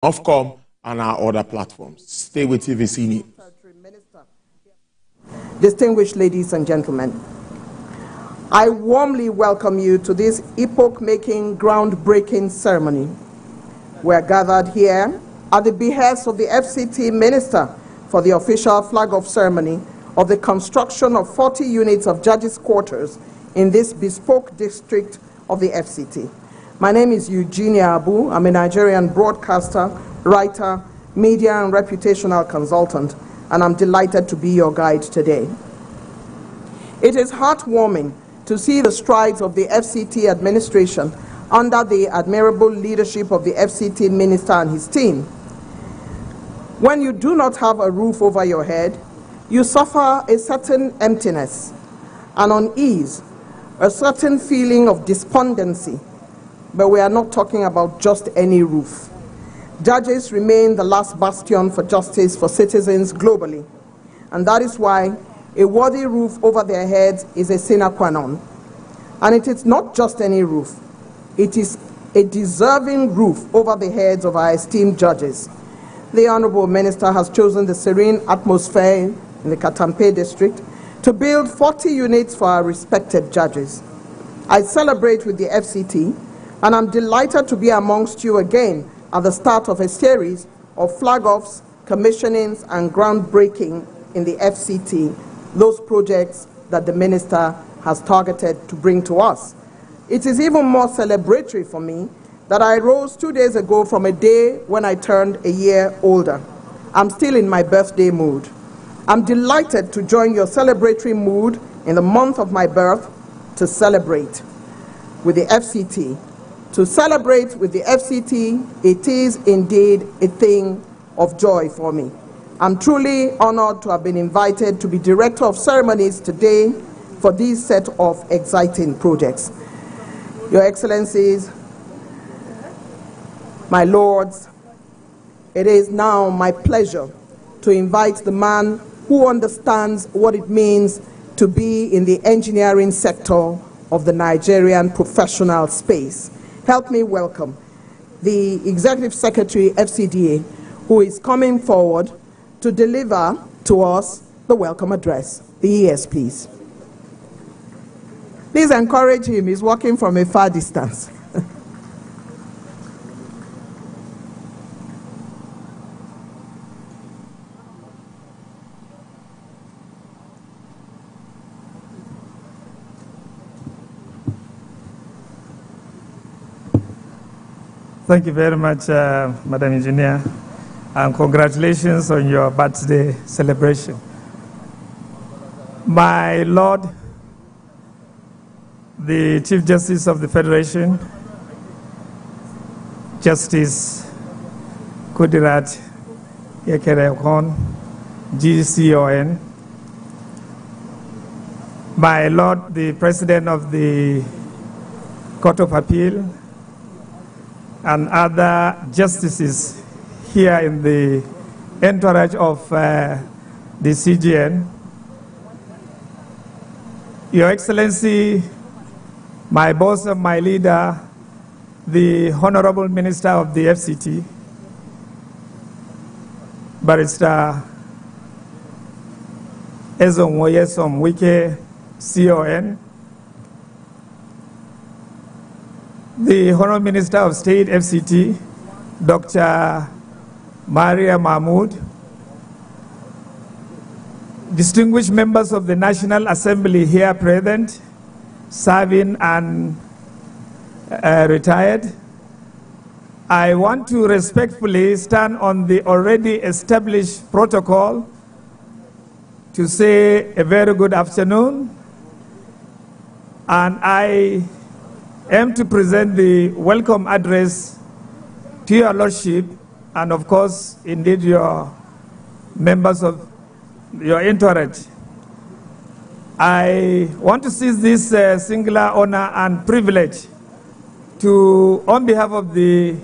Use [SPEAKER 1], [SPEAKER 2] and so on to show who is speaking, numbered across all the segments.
[SPEAKER 1] Ofcom, and our other platforms. Stay with TVC News.
[SPEAKER 2] Distinguished ladies and gentlemen, I warmly welcome you to this epoch-making, groundbreaking ceremony. We are gathered here at the behest of the FCT Minister for the official flag-off ceremony of the construction of 40 units of judges' quarters in this bespoke district of the FCT. My name is Eugenia Abu. I'm a Nigerian broadcaster, writer, media and reputational consultant, and I'm delighted to be your guide today. It is heartwarming to see the strides of the FCT administration under the admirable leadership of the FCT Minister and his team. When you do not have a roof over your head, you suffer a certain emptiness, an unease, a certain feeling of despondency. But we are not talking about just any roof. Judges remain the last bastion for justice for citizens globally, and that is why a worthy roof over their heads is a sine qua non. And it is not just any roof. It is a deserving roof over the heads of our esteemed judges. The Honorable Minister has chosen the serene atmosphere in the Katampe district to build 40 units for our respected judges. I celebrate with the FCT, and I'm delighted to be amongst you again at the start of a series of flag-offs, commissionings, and groundbreaking in the FCT, those projects that the Minister has targeted to bring to us. It is even more celebratory for me that I rose 2 days ago from a day when I turned a year older. I'm still in my birthday mood. I'm delighted to join your celebratory mood in the month of my birth to celebrate with the FCT. To celebrate with the FCT, it is indeed a thing of joy for me. I'm truly honored to have been invited to be Director of Ceremonies today for these set of exciting projects. Your Excellencies, my Lords, it is now my pleasure to invite the man who understands what it means to be in the engineering sector of the Nigerian professional space. Help me welcome the Executive Secretary, FCDA, who is coming forward to deliver to us the welcome address. The ES, please. Please encourage him. He's walking from a far distance.
[SPEAKER 3] Thank you very much, Madam Engineer, and congratulations on your birthday celebration. My Lord, the Chief Justice of the Federation, Justice Kudirat Yekereokon, GCON, my Lord, the President of the Court of Appeal, and other justices here in the entourage of the CGN, Your Excellency, my boss and my leader, the Honorable Minister of the FCT, Barrister Ezonwoyesom Wike, CON, the Honorable Minister of State, FCT, Dr. Maria Mahmood, distinguished members of the National Assembly here present, serving and retired, I want to respectfully stand on the already established protocol to say a very good afternoon, and I am to present the welcome address to your Lordship and, of course, indeed your members of your entourage. I want to seize this singular honor and privilege to, on behalf of the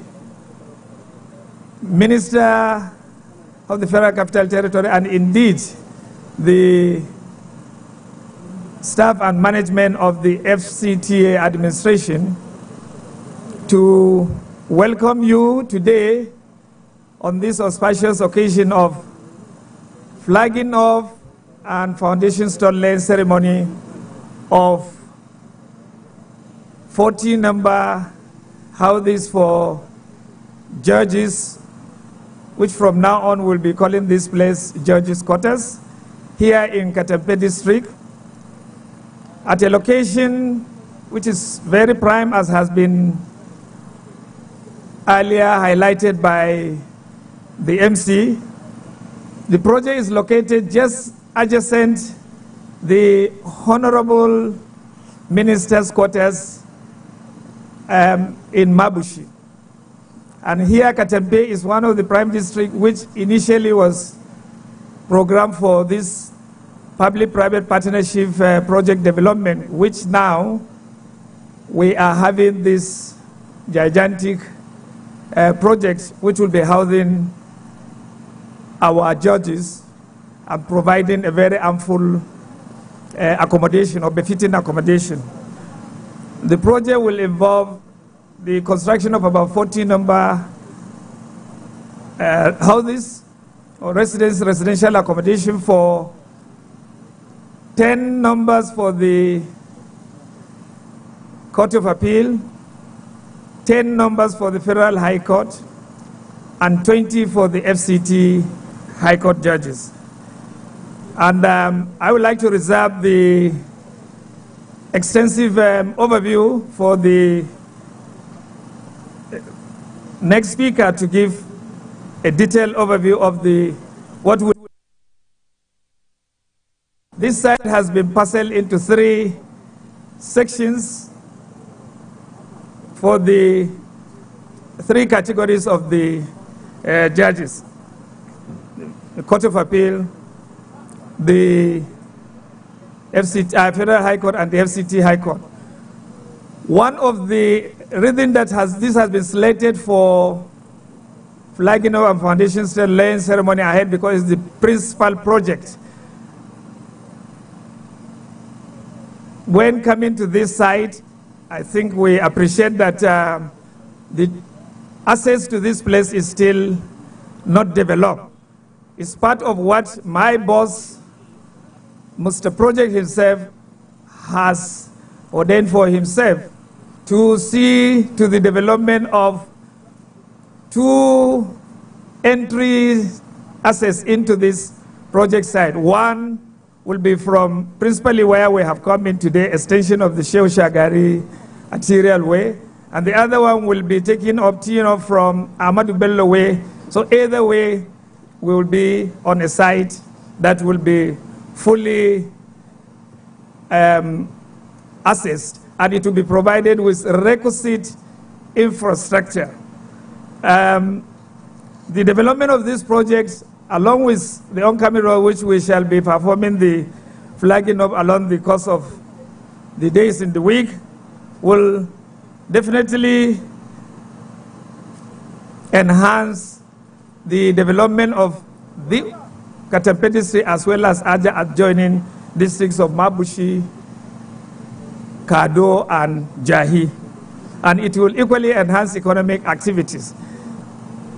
[SPEAKER 3] Minister of the Federal Capital Territory and indeed the staff and management of the FCTA administration, to welcome you today on this auspicious occasion of flagging off and foundation stone laying ceremony of 40-number houses for judges, which from now on we'll be calling this place Judges' Quarters, here in Katempe district, at a location which is very prime, as has been earlier highlighted by the MC. The project is located just adjacent the Honorable Minister's Quarters in Mabushi. And here Katempe is one of the prime districts which initially was programmed for this public-private partnership project development, which now we are having this gigantic project which will be housing our judges and providing a very ample accommodation or befitting accommodation. The project will involve the construction of about 40-number houses or residential accommodation for 10 numbers for the Court of Appeal, 10 numbers for the Federal High Court, and 20 for the FCT High Court judges. And I would like to reserve the extensive overview for the next speaker to give a detailed overview of what we. This site has been parceled into 3 sections for the 3 categories of the judges: the Court of Appeal, the Federal High Court, and the FCT High Court. One of the reasons that this has been slated for flagging off and foundation stone laying ceremony ahead, because it's the principal project. When coming to this site, I think we appreciate that the access to this place is still not developed. It's part of what my boss, Mr. Project himself, has ordained for himself to see to the development of 2 entry access into this project site. One will be from principally where we have come in today, extension of the Shehu Shagari arterial way, and the other one will be taking up from Ahmadu Bello way. So either way, we will be on a site that will be fully assessed, and it will be provided with requisite infrastructure. The development of these projects, along with the oncoming road, which we shall be performing the flagging up along the course of the days in the week, will definitely enhance the development of the Katempe district as well as other adjoining districts of Mabushi, Kado, and Jahi. And it will equally enhance economic activities.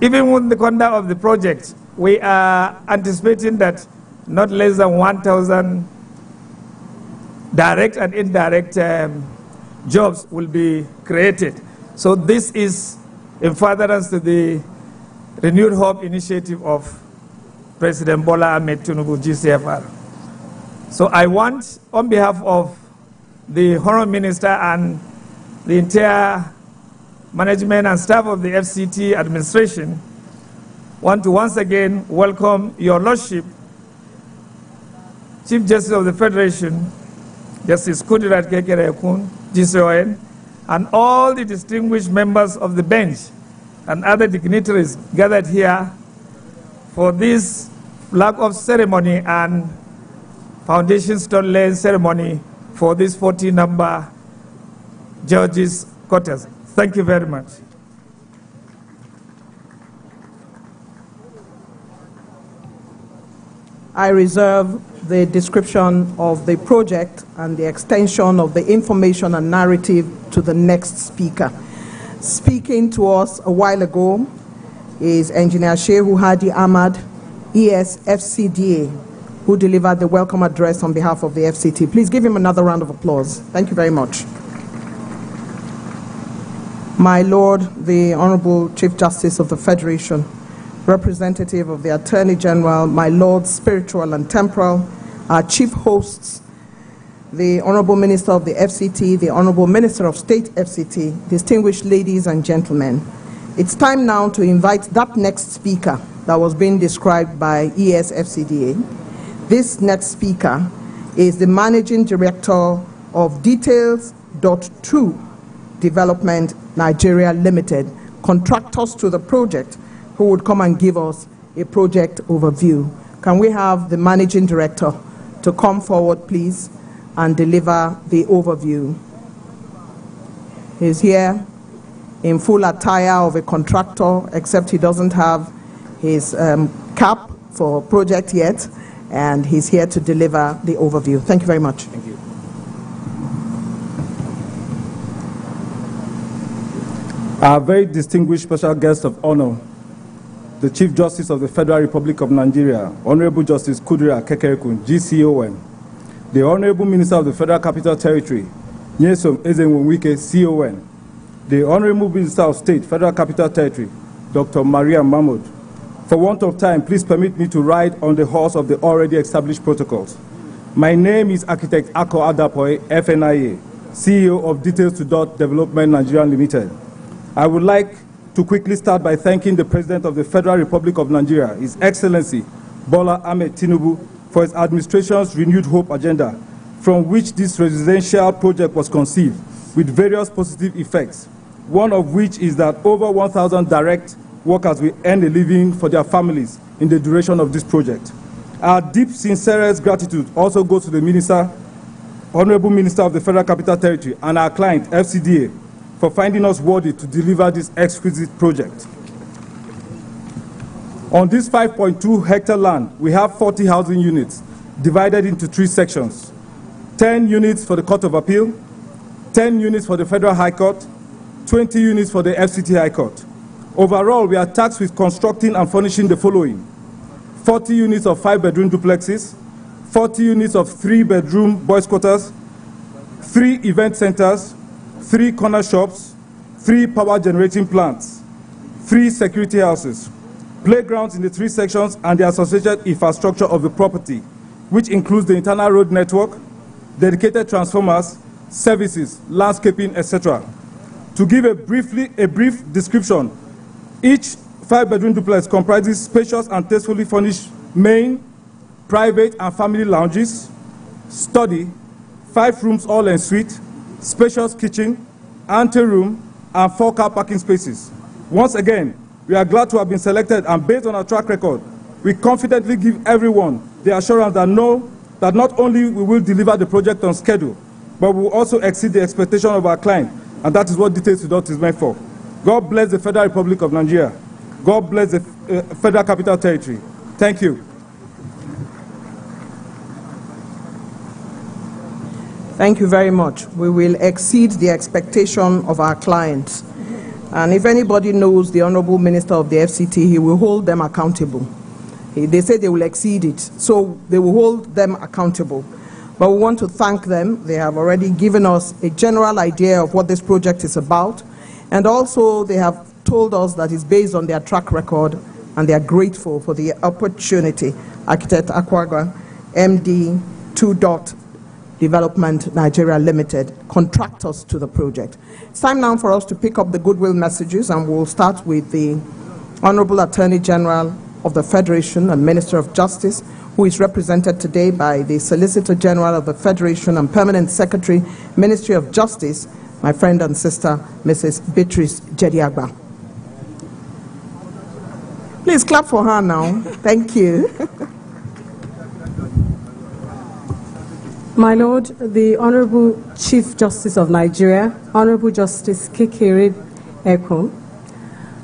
[SPEAKER 3] Even with the conduct of the project, we are anticipating that not less than 1,000 direct and indirect jobs will be created. So this is in furtherance to the Renewed Hope initiative of President Bola Ahmed Tinubu, GCFR. So I want, on behalf of the Honorable Minister and the entire management and staff of the FCT administration, want to once again welcome Your Lordship, Chief Justice of the Federation, Justice Kudirat Kekerekun, GCON, and all the distinguished members of the bench and other dignitaries gathered here for this flag-off ceremony and foundation stone laying ceremony for this 40-number judges' quarters. Thank you very much.
[SPEAKER 2] I reserve the description of the project and the extension of the information and narrative to the next speaker. Speaking to us a while ago is Engineer Shehu Hadi Ahmad, ES-FCDA, who delivered the welcome address on behalf of the FCT. Please give him another round of applause. Thank you very much. My Lord, the Honorable Chief Justice of the Federation, representative of the Attorney General, my Lords spiritual and temporal, our chief hosts, the Honorable Minister of the FCT, the Honorable Minister of State FCT, distinguished ladies and gentlemen, it's time now to invite that next speaker that was being described by ES-FCDA. This next speaker is the Managing Director of Details.2 Development Nigeria Limited, contractors to the project, who would come and give us a project overview. Can we have the Managing Director to come forward, please, and deliver the overview? He's here in full attire of a contractor, except he doesn't have his cap for project yet, and he's here to deliver the overview. Thank you very much.
[SPEAKER 4] Thank you. Our very distinguished special guest of honor, the Chief Justice of the Federal Republic of Nigeria, Honorable Justice Kudira Kekerekun, GCON, the Honorable Minister of the Federal Capital Territory, Nyesom Ezenwonwike, CON, the Honorable Minister of State, Federal Capital Territory, Dr. Maria Mahmoud. For want of time, please permit me to ride on the horse of the already established protocols. My name is Architect Ako Adapoy, FNIA, CEO of Details.2 Development Nigeria Limited. I would like to quickly start by thanking the President of the Federal Republic of Nigeria, His Excellency Bola Ahmed Tinubu, for his administration's renewed hope agenda, from which this residential project was conceived, with various positive effects, one of which is that over 1,000 direct workers will earn a living for their families in the duration of this project. Our deep, sincerest gratitude also goes to the Minister, Honorable Minister of the Federal Capital Territory, and our client, FCDA, for finding us worthy to deliver this exquisite project. On this 5.2 hectare land, we have 40 housing units divided into 3 sections. 10 units for the Court of Appeal, 10 units for the Federal High Court, 20 units for the FCT High Court. Overall, we are tasked with constructing and furnishing the following: 40 units of 5-bedroom duplexes, 40 units of 3-bedroom boys' quarters, 3 event centers, 3 corner shops, 3 power generating plants, 3 security houses, playgrounds in the 3 sections and the associated infrastructure of the property, which includes the internal road network, dedicated transformers, services, landscaping, etc. To give a brief description, each 5-bedroom duplex comprises spacious and tastefully furnished main, private and family lounges, study, 5 rooms all en suite, spacious kitchen, anteroom, and 4 car parking spaces. Once again, we are glad to have been selected, and based on our track record, we confidently give everyone the assurance that not only we will deliver the project on schedule, but we will also exceed the expectation of our client, and that is what Details.2 is meant for. God bless the Federal Republic of Nigeria. God bless the Federal Capital Territory. Thank you.
[SPEAKER 2] Thank you very much. We will exceed the expectation of our clients. And if anybody knows the Honorable Minister of the FCT, he will hold them accountable. They say they will exceed it, so they will hold them accountable. But we want to thank them. They have already given us a general idea of what this project is about. And also they have told us that it's based on their track record, and they are grateful for the opportunity. Architect Akwaga, MD, 2. Development Nigeria Limited, contractors to the project. It's time now for us to pick up the goodwill messages, and we'll start with the Honorable Attorney General of the Federation and Minister of Justice, who is represented today by the Solicitor General of the Federation and Permanent Secretary, Ministry of Justice, my friend and sister, Mrs. Beatrice Jediagba. Please clap for her now. Thank you.
[SPEAKER 5] My Lord, the Honorable Chief Justice of Nigeria, Honorable Justice Kekere Ekun,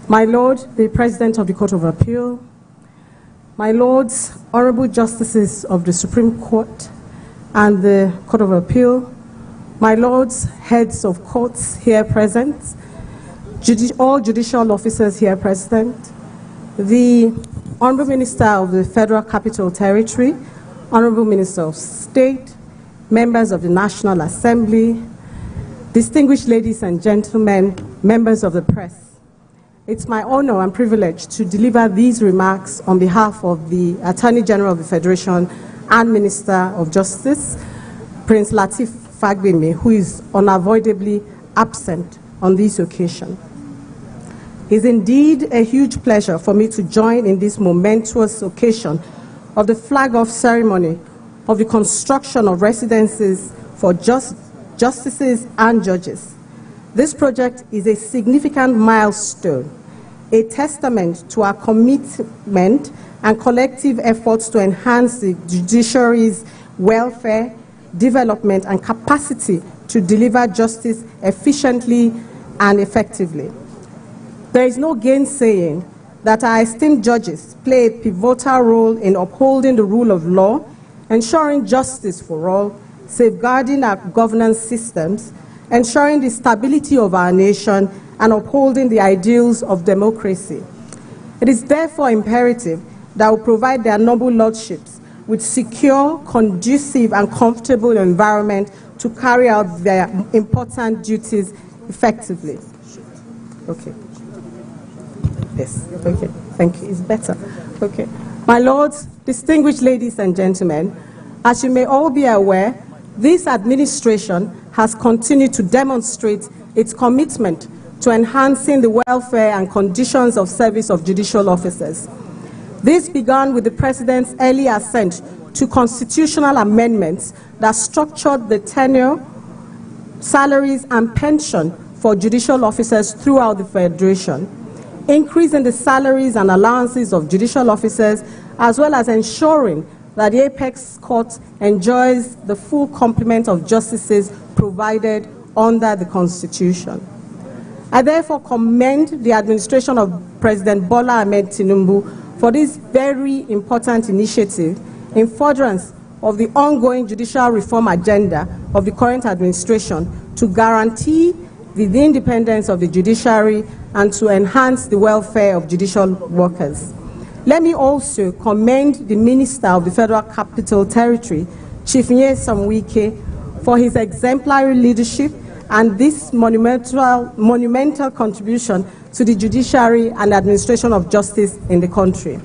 [SPEAKER 5] my Lord, the President of the Court of Appeal, my Lords, Honorable Justices of the Supreme Court and the Court of Appeal, my Lords, Heads of Courts here present, all judicial officers here present, the Honorable Minister of the Federal Capital Territory, Honorable Minister of State, members of the National Assembly, distinguished ladies and gentlemen, members of the press. It's my honor and privilege to deliver these remarks on behalf of the Attorney General of the Federation and Minister of Justice, Prince Lateef Fagbemi, who is unavoidably absent on this occasion. It is indeed a huge pleasure for me to join in this momentous occasion of the flag-off ceremony of the construction of residences for justices and judges. This project is a significant milestone, a testament to our commitment and collective efforts to enhance the judiciary's welfare, development, and capacity to deliver justice efficiently and effectively. There is no gainsaying that our esteemed judges play a pivotal role in upholding the rule of law, ensuring justice for all, safeguarding our governance systems, ensuring the stability of our nation, and upholding the ideals of democracy. It is therefore imperative that we provide their noble lordships with secure, conducive, and comfortable environment to carry out their important duties effectively. Okay. Yes, okay, thank you. It's better. Okay. My lords, distinguished ladies and gentlemen, as you may all be aware, this administration has continued to demonstrate its commitment to enhancing the welfare and conditions of service of judicial officers. This began with the President's early assent to constitutional amendments that structured the tenure, salaries, and pension for judicial officers throughout the Federation, increasing the salaries and allowances of judicial officers, as well as ensuring that the Apex Court enjoys the full complement of justices provided under the Constitution. I therefore commend the administration of President Bola Ahmed Tinubu for this very important initiative in furtherance of the ongoing judicial reform agenda of the current administration to guarantee the independence of the judiciary and to enhance the welfare of judicial workers. Let me also commend the Minister of the Federal Capital Territory, Chief Nyesom Wike, for his exemplary leadership and this monumental contribution to the judiciary and administration of justice in the country.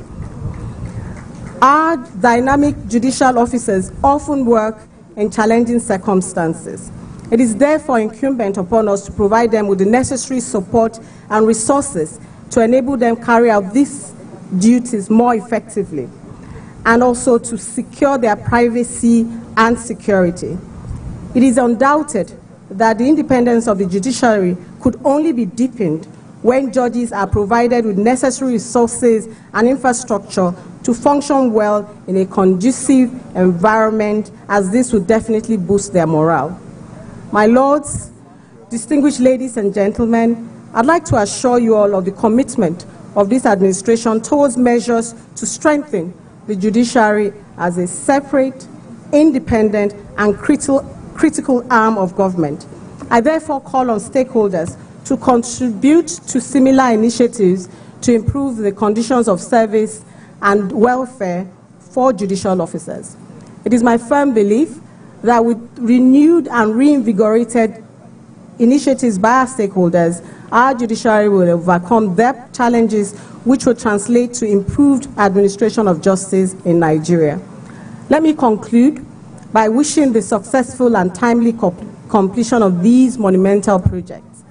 [SPEAKER 5] Our dynamic judicial officers often work in challenging circumstances. It is therefore incumbent upon us to provide them with the necessary support and resources to enable them carry out these duties more effectively, and also to secure their privacy and security. It is undoubted that the independence of the judiciary could only be deepened when judges are provided with necessary resources and infrastructure to function well in a conducive environment, as this would definitely boost their morale. My lords, distinguished ladies and gentlemen, I'd like to assure you all of the commitment of this administration towards measures to strengthen the judiciary as a separate, independent, and critical arm of government. I therefore call on stakeholders to contribute to similar initiatives to improve the conditions of service and welfare for judicial officers. It is my firm belief that with renewed and reinvigorated initiatives by our stakeholders, our judiciary will overcome their challenges, which will translate to improved administration of justice in Nigeria. Let me conclude by wishing the successful and timely completion of these monumental projects.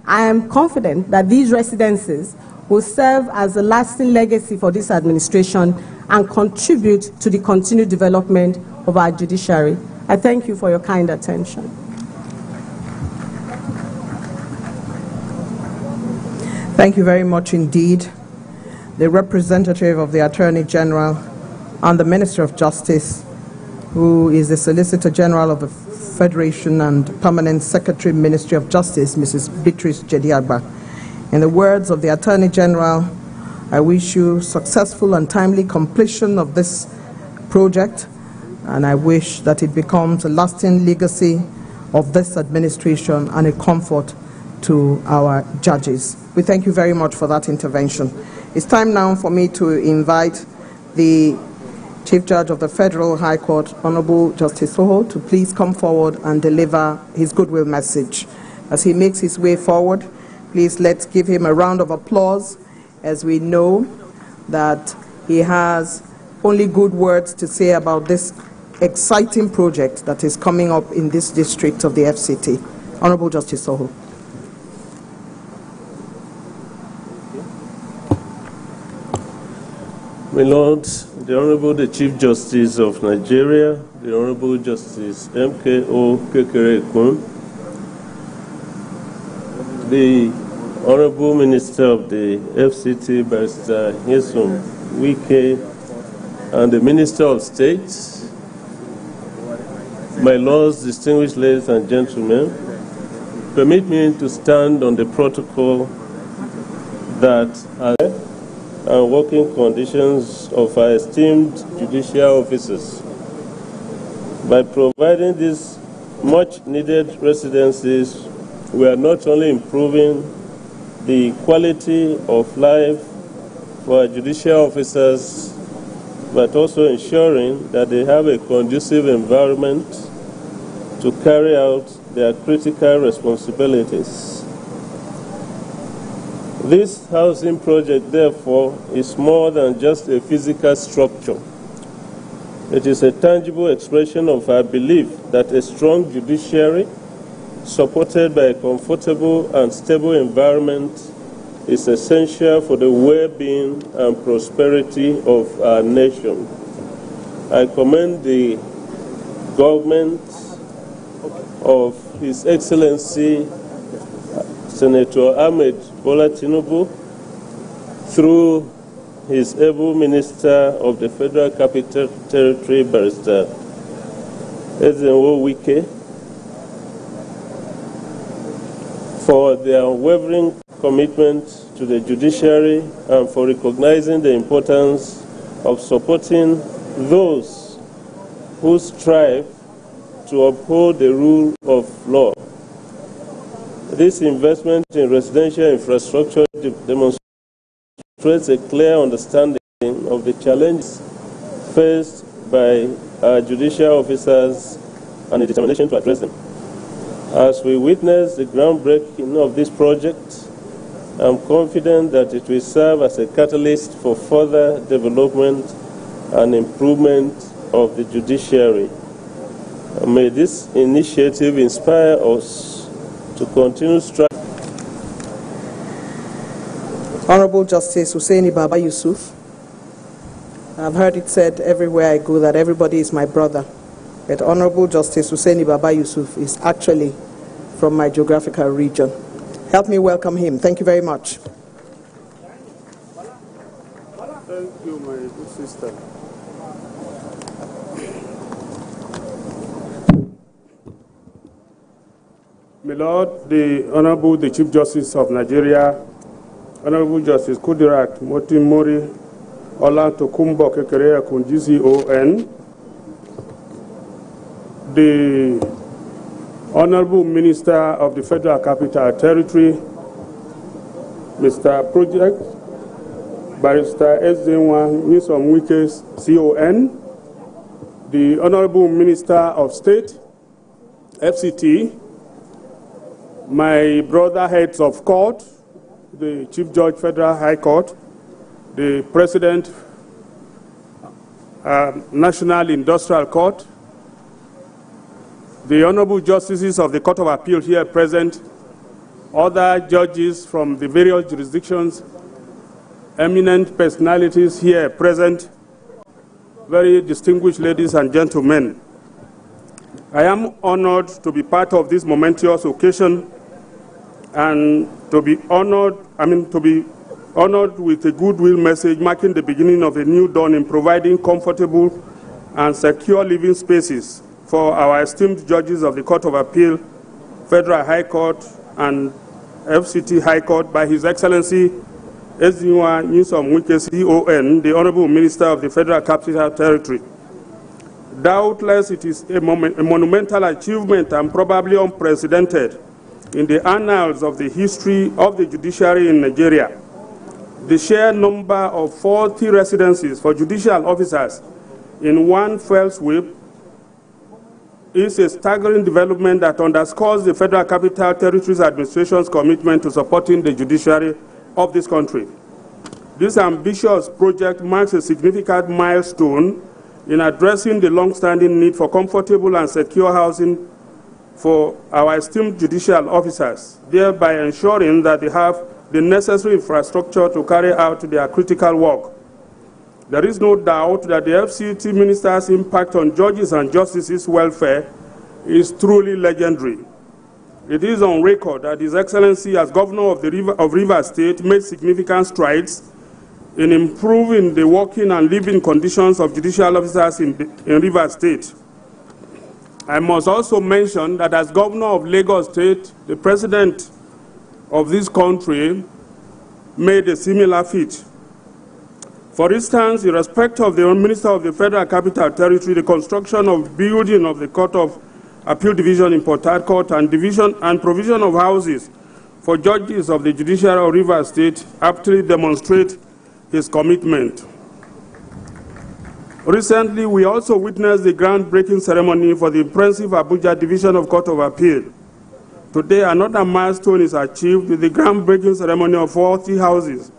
[SPEAKER 5] I am confident that these residences will serve as a lasting legacy for this administration and contribute to the continued development of our judiciary. I thank you for your kind attention.
[SPEAKER 2] Thank you very much indeed. The representative of the Attorney General and the Minister of Justice, who is the Solicitor General of the Federation and Permanent Secretary, Ministry of Justice, Mrs. Beatrice Jediagba. In the words of the Attorney General, I wish you successful and timely completion of this project, and I wish that it becomes a lasting legacy of this administration and a comfort to our judges. We thank you very much for that intervention. It's time now for me to invite the Chief Judge of the Federal High Court, Honorable Justice Soho, to please come forward and deliver his goodwill message. As he makes his way forward, please let's give him a round of applause, as we know that he has only good words to say about this exciting project that is coming up in this district of the FCT. Honorable Justice Soho.
[SPEAKER 6] My Lord, the Honorable the Chief Justice of Nigeria, the Honorable Justice M.K.O. Kekere-Ekun, the Honorable Minister of the FCT, Barrister Nyesom Wike, and the Minister of State, my Lords, distinguished ladies and gentlemen, permit me to stand on the protocol that and working conditions of our esteemed judicial officers. By providing these much-needed residencies, we are not only improving the quality of life for our judicial officers, but also ensuring that they have a conducive environment to carry out their critical responsibilities. This housing project, therefore, is more than just a physical structure. It is a tangible expression of our belief that a strong judiciary, supported by a comfortable and stable environment, is essential for the well-being and prosperity of our nation. I commend the government of His Excellency Senator Ahmed Bola Tinubu, through his able Minister of the Federal Capital Territory, Barrister Ezenwo Wike, for their unwavering commitment to the judiciary and for recognizing the importance of supporting those who strive to uphold the rule of law. This investment in residential infrastructure demonstrates a clear understanding of the challenges faced by our judicial officers and the determination to address them. As we witness the groundbreaking of this project, I'm confident that it will serve as a catalyst for further development and improvement of the judiciary. May this initiative inspire us to continue striving.
[SPEAKER 2] Honorable Justice Hussaini Baba Yusuf, I've heard it said everywhere I go that everybody is my brother, but Honorable Justice Hussaini Baba Yusuf is actually from my geographical region. Help me welcome him. Thank you very much.
[SPEAKER 7] Thank you, my good sister. My Lord, the Honorable the Chief Justice of Nigeria, Honorable Justice Kudirat Motimori Ola Tokumbo Kekere-Ekun GCON, the Honorable Minister of the Federal Capital Territory, Mr. Project, Barrister Ezenwo Nyesom Wike CON, the Honorable Minister of State, FCT, my brother heads of court, the Chief Judge Federal High Court, the President National Industrial Court, the Honorable Justices of the Court of Appeal here present, other judges from the various jurisdictions, eminent personalities here present, very distinguished ladies and gentlemen. I am honored to be part of this momentous occasion and to be honored with a goodwill message marking the beginning of a new dawn in providing comfortable and secure living spaces for our esteemed judges of the Court of Appeal, Federal High Court, and FCT High Court by His Excellency Ezenwo Nyesom Wike CON, the Honorable Minister of the Federal Capital Territory. Doubtless it is a monumental achievement and probably unprecedented in the annals of the history of the judiciary in Nigeria the sheer number of 40 residencies for judicial officers in one fell sweep is a staggering development that underscores the Federal Capital Territories Administration's commitment to supporting the judiciary of this country. This ambitious project marks a significant milestone in addressing the long-standing need for comfortable and secure housing for our esteemed judicial officers, thereby ensuring that they have the necessary infrastructure to carry out their critical work. There is no doubt that the FCT minister's impact on judges and justices' welfare is truly legendary. It is on record that His Excellency, as Governor of Rivers State, made significant strides in improving the working and living conditions of judicial officers in Rivers State. I must also mention that as Governor of Lagos State, the President of this country made a similar feat. For instance, in respect of the Minister of the Federal Capital Territory, the construction of building of the Court of Appeal Division in Port Harcourt and provision of houses for judges of the Judiciary of Rivers State aptly demonstrate his commitment. Recently, we also witnessed the groundbreaking ceremony for the impressive Abuja Division of Court of Appeal. Today, another milestone is achieved with the groundbreaking ceremony of 40 houses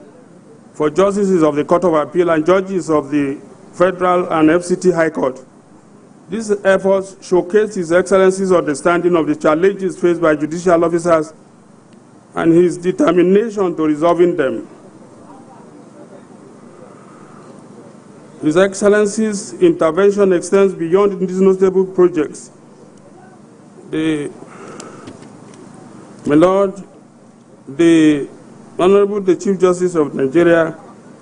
[SPEAKER 7] for justices of the Court of Appeal and judges of the Federal and FCT High Court. These efforts showcase His Excellency's understanding of the challenges faced by judicial officers and his determination to resolving them. His Excellency's intervention extends beyond these notable projects. My Lord, the Honorable the Chief Justice of Nigeria,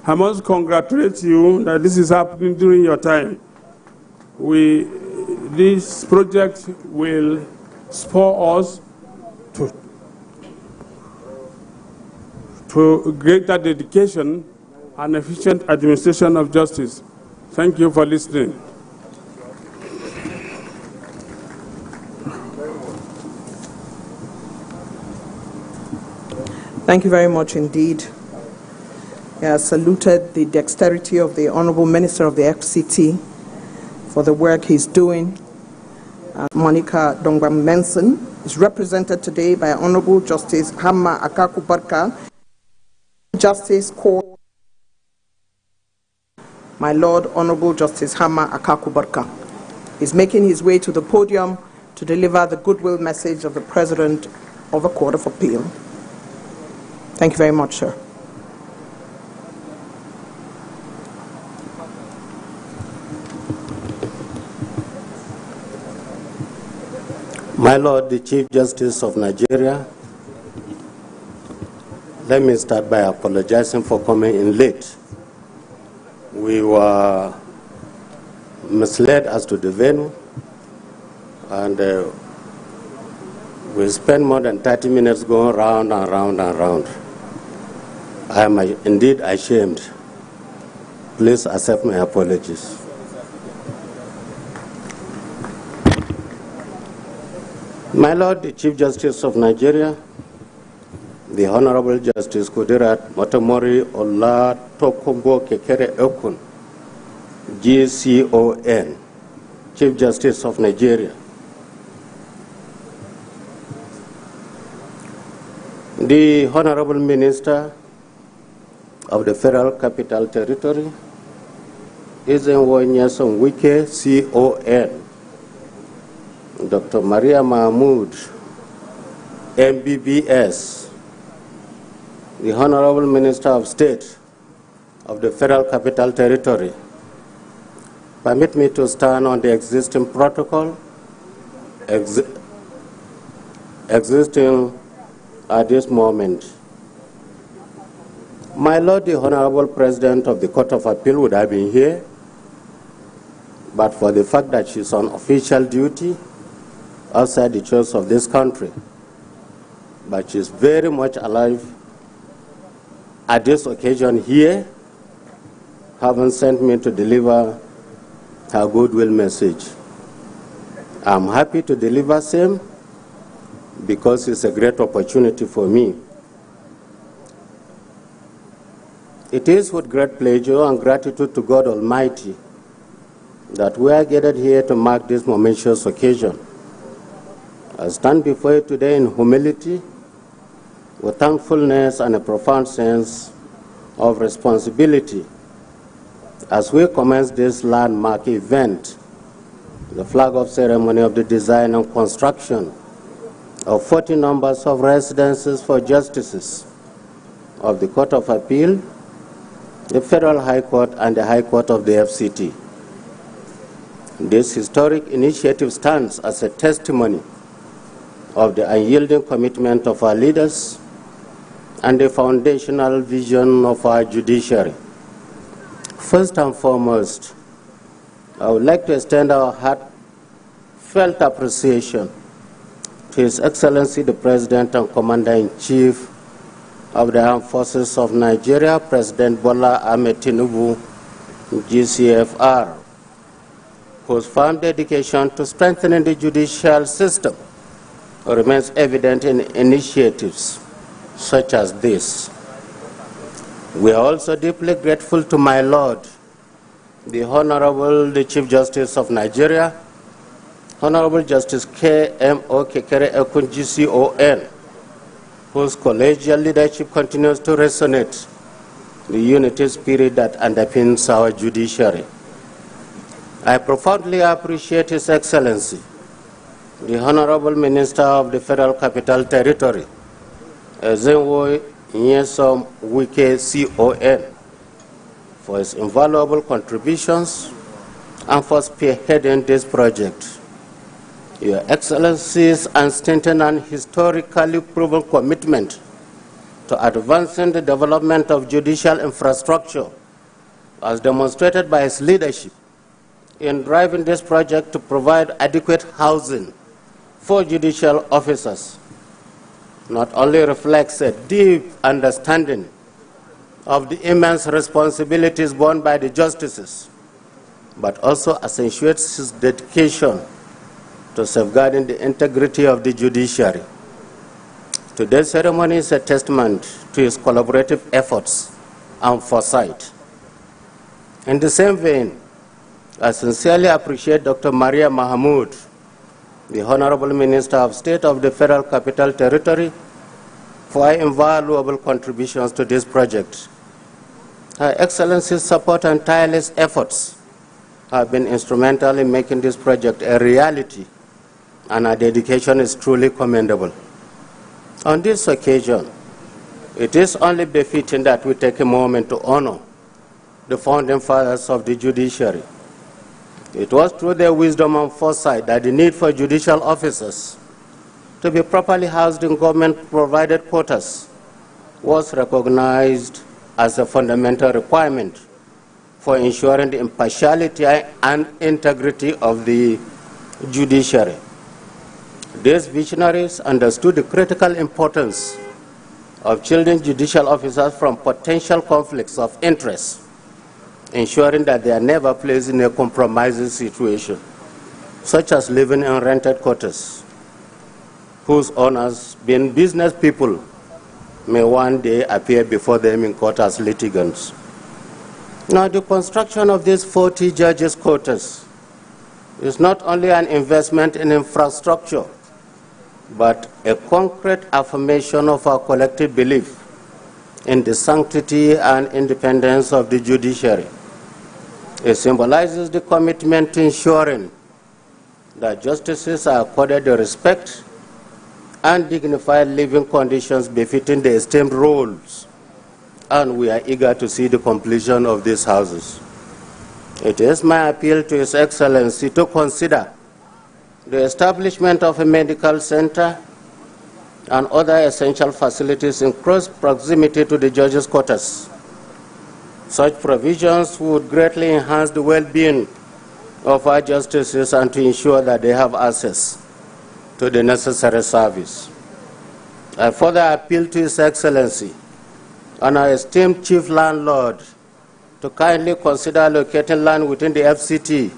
[SPEAKER 7] I must congratulate you that this is happening during your time. This project will spur us to greater dedication and efficient administration of justice. Thank you for listening.
[SPEAKER 2] Thank you very much indeed. I saluted the dexterity of the Honorable Minister of the FCT for the work he's doing. Monica Dongwam Menson is represented today by Honorable Justice Hamma Akakubarka, Justice Court. My Lord, Honorable Justice Hamma Akakubarka is making his way to the podium to deliver the goodwill message of the President of the Court of Appeal. Thank you very much, sir.
[SPEAKER 8] My Lord, the Chief Justice of Nigeria, let me start by apologizing for coming in late. We were misled as to the venue, and we spent more than 30 minutes going round and round and round. I am indeed ashamed. Please accept my apologies. My Lord, the Chief Justice of Nigeria, the Honorable Justice Kudirat Motomori Ola Tokombo Kekere Okun, GCON, Chief Justice of Nigeria. The Honorable Minister of the Federal Capital Territory, Izenwo Wike, CON, Dr. Maria Mahmoud, MBBS, the Honorable Minister of State of the Federal Capital Territory. Permit me to stand on the existing protocol, existing at this moment. My Lord, the Honorable President of the Court of Appeal would have been here, but for the fact that she's on official duty outside the shores of this country. But she's very much alive at this occasion here, having sent me to deliver her goodwill message. I'm happy to deliver same because it's a great opportunity for me. It is with great pleasure and gratitude to God Almighty that we are gathered here to mark this momentous occasion. I stand before you today in humility, with thankfulness and a profound sense of responsibility as we commence this landmark event, the flag-off ceremony of the design and construction of 40 numbers of residences for justices of the Court of Appeal, the Federal High Court, and the High Court of the FCT. This historic initiative stands as a testimony of the unyielding commitment of our leaders and the foundational vision of our judiciary. First and foremost, I would like to extend our heartfelt appreciation to His Excellency the President and Commander-in-Chief of the Armed Forces of Nigeria, President Bola Ahmed Tinubu, GCFR, whose firm dedication to strengthening the judicial system remains evident in initiatives such as this. We are also deeply grateful to my Lord, the Honorable Chief Justice of Nigeria, Honorable Justice K.M.O. Kekere Ekun GCON, whose collegial leadership continues to resonate the unity spirit that underpins our judiciary. I profoundly appreciate His Excellency, the Honorable Minister of the Federal Capital Territory, Ezenwo Nyesom Wike CON, for his invaluable contributions and for spearheading this project. Your Excellency's unstinted and historically proven commitment to advancing the development of judicial infrastructure, as demonstrated by his leadership in driving this project to provide adequate housing for judicial officers, not only reflects a deep understanding of the immense responsibilities borne by the justices, but also accentuates his dedication to safeguarding the integrity of the judiciary. Today's ceremony is a testament to his collaborative efforts and foresight. In the same vein, I sincerely appreciate Dr. Maria Mahmood, the Honorable Minister of State of the Federal Capital Territory, for her invaluable contributions to this project. Her Excellency's support and tireless efforts have been instrumental in making this project a reality, and her dedication is truly commendable. On this occasion, it is only befitting that we take a moment to honor the founding fathers of the judiciary. It was through their wisdom and foresight that the need for judicial officers to be properly housed in government-provided quarters was recognized as a fundamental requirement for ensuring the impartiality and integrity of the judiciary. These visionaries understood the critical importance of shielding judicial officers from potential conflicts of interest, ensuring that they are never placed in a compromising situation, such as living in rented quarters, whose owners, being business people, may one day appear before them in court as litigants. Now, the construction of these 40 judges' quarters is not only an investment in infrastructure, but a concrete affirmation of our collective belief in the sanctity and independence of the judiciary. It symbolizes the commitment to ensuring that justices are accorded the respect and dignified living conditions befitting the esteemed roles, and we are eager to see the completion of these houses. It is my appeal to His Excellency to consider the establishment of a medical center and other essential facilities in close proximity to the judges' quarters. Such provisions would greatly enhance the well-being of our justices and to ensure that they have access to the necessary service. I further appeal to His Excellency and our esteemed Chief Landlord to kindly consider allocating land within the FCT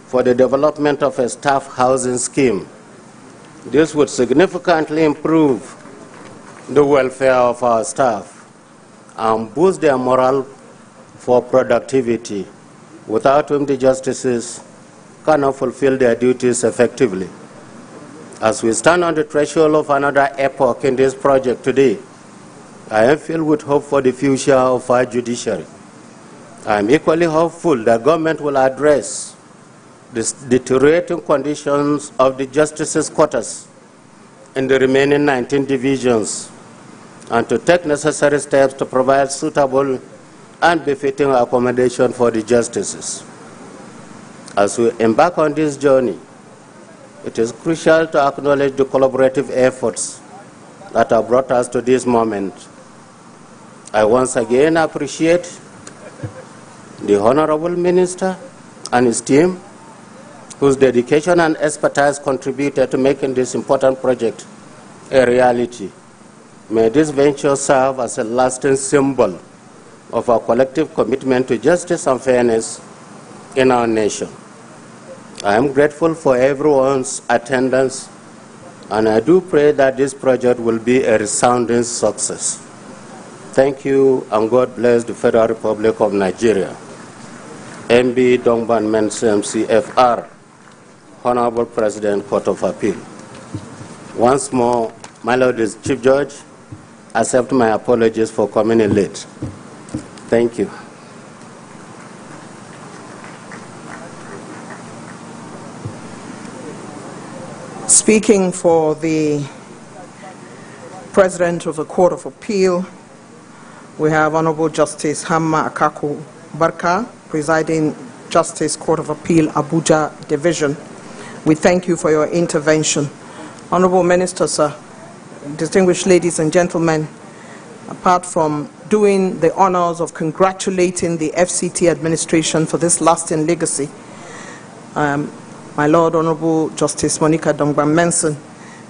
[SPEAKER 8] for the development of a staff housing scheme. This would significantly improve the welfare of our staff and boost their morale for productivity, without whom the justices cannot fulfill their duties effectively. As we stand on the threshold of another epoch in this project today, I am filled with hope for the future of our judiciary. I am equally hopeful that government will address the deteriorating conditions of the justices' quarters in the remaining 19 divisions and to take necessary steps to provide suitable and befitting accommodation for the justices. As we embark on this journey, it is crucial to acknowledge the collaborative efforts that have brought us to this moment. I once again appreciate the Honorable Minister and his team, whose dedication and expertise contributed to making this important project a reality. May this venture serve as a lasting symbol of our collective commitment to justice and fairness in our nation. I am grateful for everyone's attendance, and I do pray that this project will be a resounding success. Thank you, and God bless the Federal Republic of Nigeria. MB Dongban Mensem CFR, Honorable President, Court of Appeal. Once more, my Lord the Chief Judge, accept my apologies for coming in late. Thank you.
[SPEAKER 2] Speaking for the President of the Court of Appeal, we have Honorable Justice Hamma Akaku Barka, Presiding Justice, Court of Appeal, Abuja Division. We thank you for your intervention. Honorable Minister, sir, distinguished ladies and gentlemen, apart from doing the honors of congratulating the FCT administration for this lasting legacy, my Lord Honorable Justice Monica Dongban-Mensem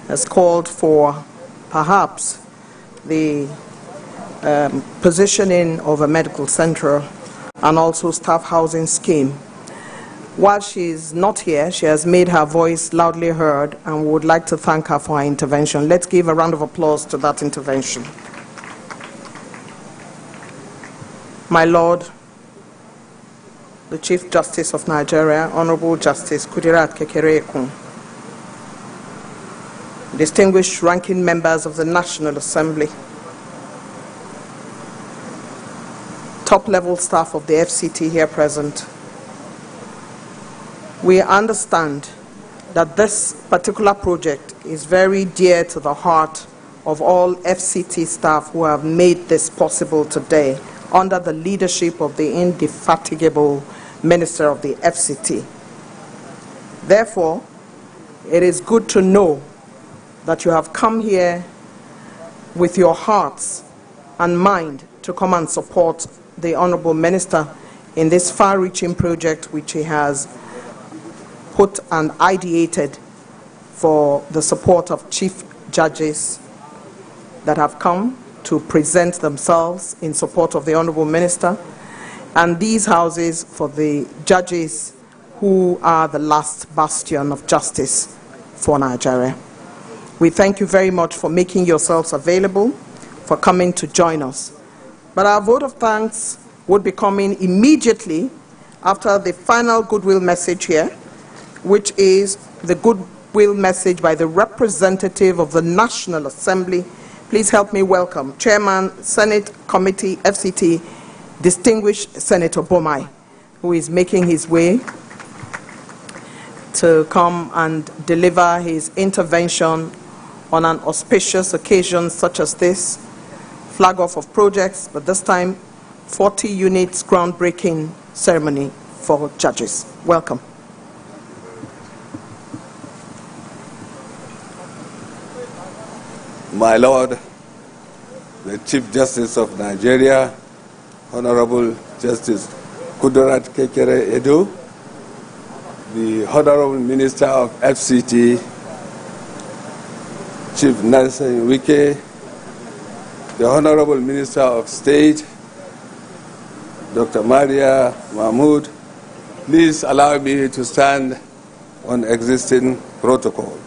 [SPEAKER 2] has called for perhaps the positioning of a medical center and also staff housing scheme. While she is not here, she has made her voice loudly heard, and we would like to thank her for her intervention. Let's give a round of applause to that intervention. My Lord, the Chief Justice of Nigeria, Honorable Justice Kudirat Kekereekun, distinguished ranking members of the National Assembly, top-level staff of the FCT here present, we understand that this particular project is very dear to the heart of all FCT staff who have made this possible today under the leadership of the indefatigable Minister of the FCT. Therefore, it is good to know that you have come here with your hearts and mind to come and support the Honorable Minister in this far-reaching project which he has put and ideated for the support of chief judges that have come to present themselves in support of the Honorable Minister, and these houses for the judges who are the last bastion of justice for Nigeria. We thank you very much for making yourselves available, for coming to join us. But our vote of thanks would be coming immediately after the final goodwill message here, which is the goodwill message by the representative of the National Assembly. Please help me welcome Chairman, Senate Committee, FCT, distinguished Senator Bomai, who is making his way to come and deliver his intervention on an auspicious occasion such as this, flag off of projects, but this time 40 units groundbreaking ceremony for judges. Welcome.
[SPEAKER 9] My Lord, the Chief Justice of Nigeria, Honorable Justice Kudirat Kekereekun, the Honorable Minister of FCT, Chief Nelson Wike, the Honorable Minister of State, Dr. Maria Mahmoud, please allow me to stand on existing protocol.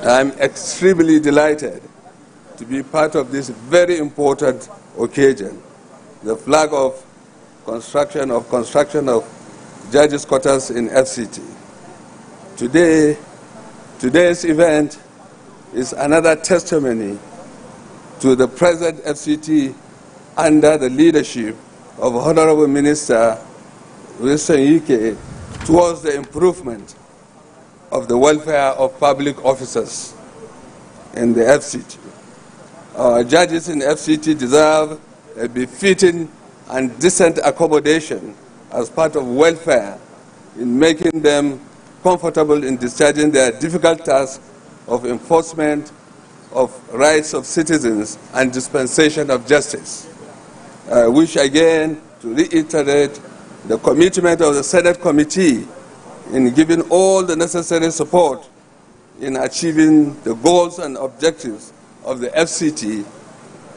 [SPEAKER 9] I'm extremely delighted to be part of this very important occasion, the flag of construction of judges' quarters in FCT. Today's event is another testimony to the present FCT under the leadership of Honorable Minister Wilson Ike towards the improvement of the welfare of public officers in the FCT. Our judges in FCT deserve a befitting and decent accommodation as part of welfare in making them comfortable in discharging their difficult task of enforcement of rights of citizens and dispensation of justice. I wish again to reiterate the commitment of the Senate Committee in giving all the necessary support in achieving the goals and objectives of the FCT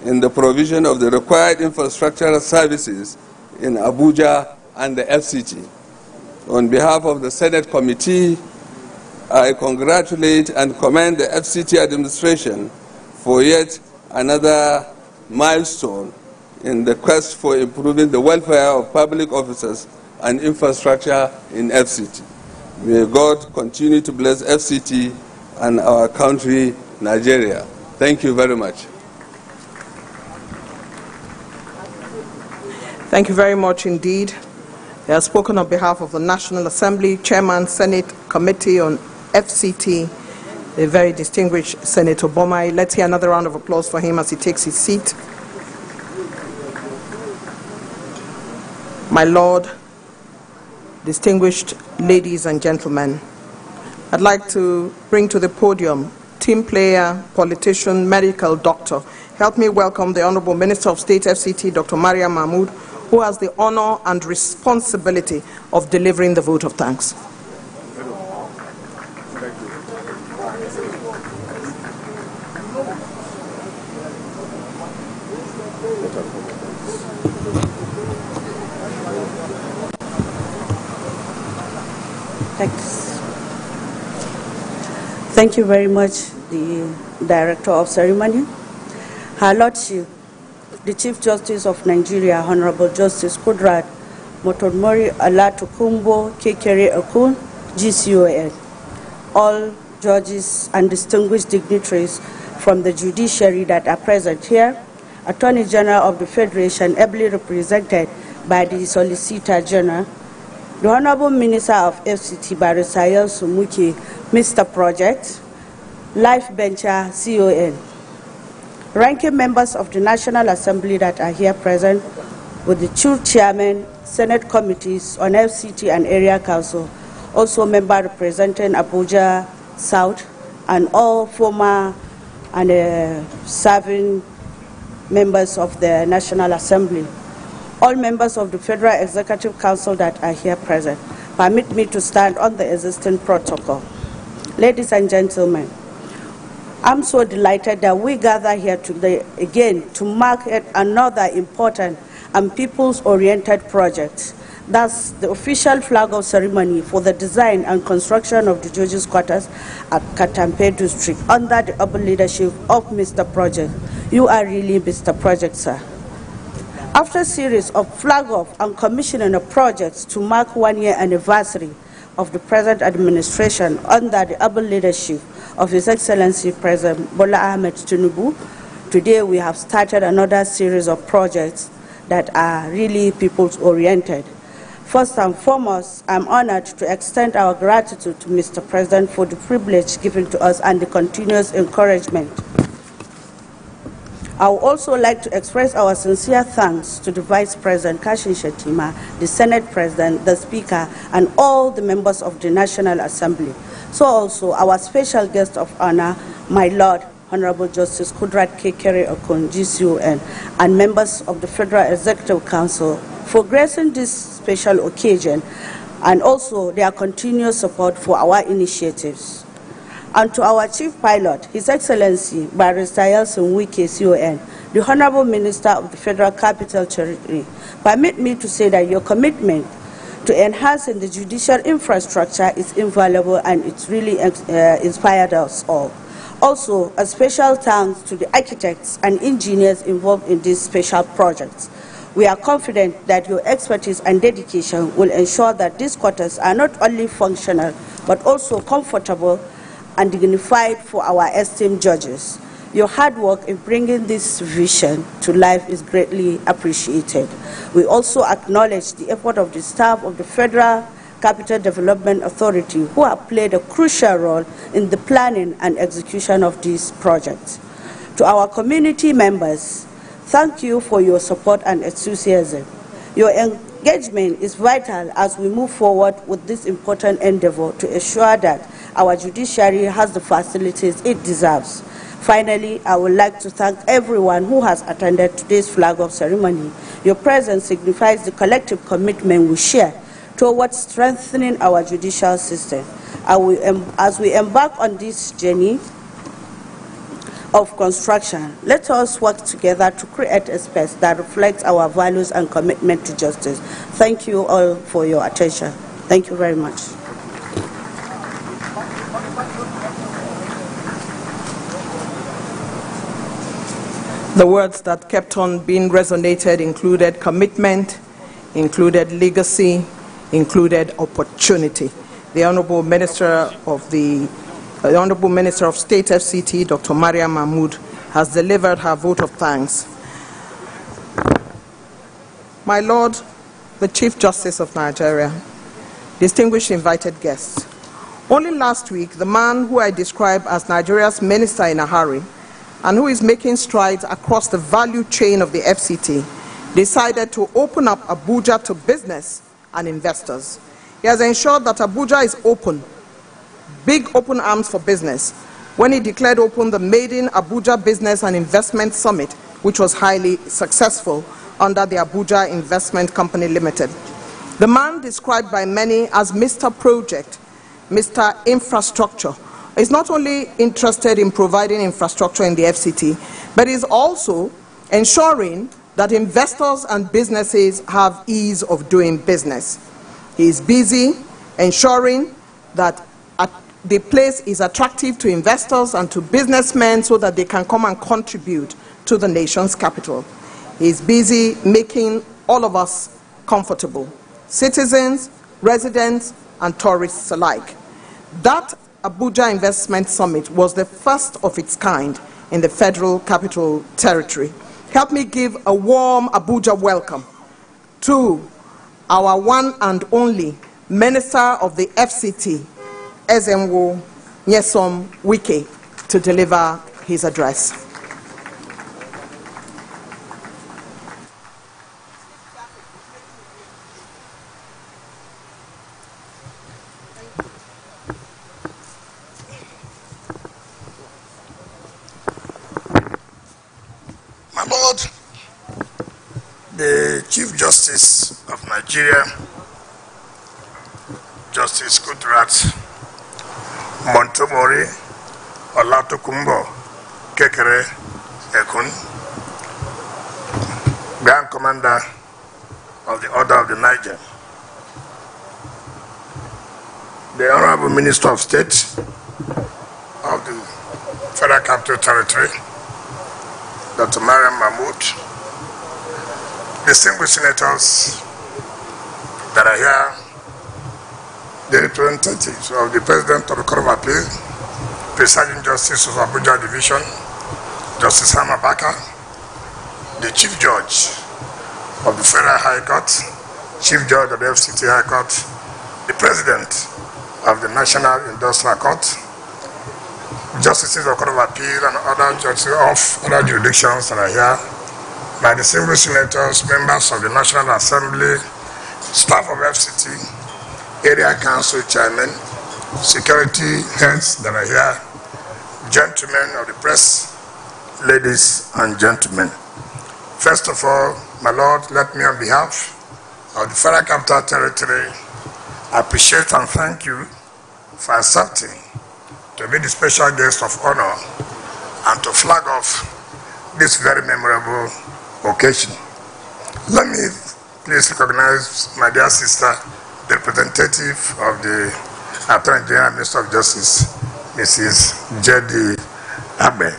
[SPEAKER 9] in the provision of the required infrastructural services in Abuja and the FCT. On behalf of the Senate Committee, I congratulate and commend the FCT administration for yet another milestone in the quest for improving the welfare of public officers and infrastructure in FCT. May God continue to bless FCT and our country, Nigeria. Thank you very much.
[SPEAKER 2] Thank you very much indeed. He has spoken on behalf of the National Assembly, Chairman, Senate Committee on FCT, the very distinguished Senator Bomai. Let's hear another round of applause for him as he takes his seat. My Lord, distinguished ladies and gentlemen, I'd like to bring to the podium team player, politician, medical doctor. Help me welcome the Honorable Minister of State FCT, Dr. Maria Mahmood, who has the honor and responsibility of delivering the vote of thanks.
[SPEAKER 10] Thanks. Thank you very much, the Director of Ceremony. Her Lordship, the Chief Justice of Nigeria, Honorable Justice Kudrat Motonmori Alatukumbo Kekere Okun, GCON, all judges and distinguished dignitaries from the judiciary that are present here, Attorney General of the Federation, ably represented by the Solicitor General, the Honorable Minister of FCT, Barrister Sumuki, Mr. Project, Life Bencher, CON, ranking members of the National Assembly that are here present, with the two chairmen, Senate committees on FCT and Area Council, also member representing Abuja South, and all former and serving members of the National Assembly. All members of the Federal Executive Council that are here present, permit me to stand on the existing protocol. Ladies and gentlemen, I'm so delighted that we gather here today again to mark yet another important and people's-oriented project. That's the official flag of ceremony for the design and construction of the judges' quarters at Katampe District under the able leadership of Mr. Project. You are really Mr. Project, sir. After a series of flag-off and commissioning of projects to mark 1-year anniversary of the present administration under the able leadership of His Excellency President Bola Ahmed Tinubu, today we have started another series of projects that are really people's-oriented. First and foremost, I'm honored to extend our gratitude to Mr. President for the privilege given to us and the continuous encouragement. I would also like to express our sincere thanks to the Vice President Kashin Shettima, the Senate President, the Speaker, and all the members of the National Assembly. So also our special guest of honor, my Lord, Honorable Justice Kudrat Kekere Okun, GCON, and members of the Federal Executive Council for gracing this special occasion, and also their continuous support for our initiatives. And to our Chief Pilot, His Excellency Barrister Yeltsin Wike, CON, the Honorable Minister of the Federal Capital Territory, permit me to say that your commitment to enhancing the judicial infrastructure is invaluable, and it's really inspired us all. Also, a special thanks to the architects and engineers involved in these special projects. We are confident that your expertise and dedication will ensure that these quarters are not only functional, but also comfortable and dignified for our esteemed judges. Your hard work in bringing this vision to life is greatly appreciated. We also acknowledge the effort of the staff of the Federal Capital Development Authority, who have played a crucial role in the planning and execution of these projects. To our community members, thank you for your support and enthusiasm. Your engagement is vital as we move forward with this important endeavor to ensure that our judiciary has the facilities it deserves. Finally, I would like to thank everyone who has attended today's flag-off ceremony. Your presence signifies the collective commitment we share towards strengthening our judicial system. As we embark on this journey of construction, let us work together to create a space that reflects our values and commitment to justice. Thank you all for your attention. Thank you very much.
[SPEAKER 2] The words that kept on being resonated included commitment, included legacy, included opportunity. The Honorable Minister of State FCT, Dr. Maria Mahmood, has delivered her vote of thanks. My Lord, the Chief Justice of Nigeria, distinguished invited guests, only last week, the man who I describe as Nigeria's minister in a hurry and who is making strides across the value chain of the FCT decided to open up Abuja to business and investors. He has ensured that Abuja is open, big open arms for business, when he declared open the maiden Abuja Business and Investment Summit, which was highly successful under the Abuja Investment Company Limited. The man described by many as Mr. Project, Mr. Infrastructure, is not only interested in providing infrastructure in the FCT, but is also ensuring that investors and businesses have ease of doing business. He is busy ensuring that the place is attractive to investors and to businessmen so that they can come and contribute to the nation's capital. He is busy making all of us comfortable, citizens, residents, and tourists alike. That Abuja Investment Summit was the first of its kind in the Federal Capital Territory. Help me give a warm Abuja welcome to our one and only Minister of the FCT, Ezenwo Nyesom Wike, to deliver his address.
[SPEAKER 11] My Lord, the Chief Justice of Nigeria, Justice Kudrat Montomori Olatokunbo Kekere Ekun, Grand Commander of the Order of the Niger, the Honorable Minister of State of the Federal Capital Territory, Dr. Maria Mahmood, distinguished senators that are here, the representatives of the President of the Court of Appeal, Presiding Justice of Abuja Division, Justice Hama Baka, the Chief Judge of the Federal High Court, Chief Judge of the FCT High Court, the President of the National Industrial Court, Justices of the Court of Appeal and other judges of other jurisdictions that are here, my distinguished senators, members of the National Assembly, staff of FCT, area council chairmen, security heads that are here, gentlemen of the press, ladies and gentlemen. First of all, my Lord, let me on behalf of the Federal Capital Territory appreciate and thank you for accepting to be the special guest of honor and to flag off this very memorable occasion. Let me please recognize my dear sister, the representative of the Attorney General, Minister of Justice, Mrs. Jedi Amen.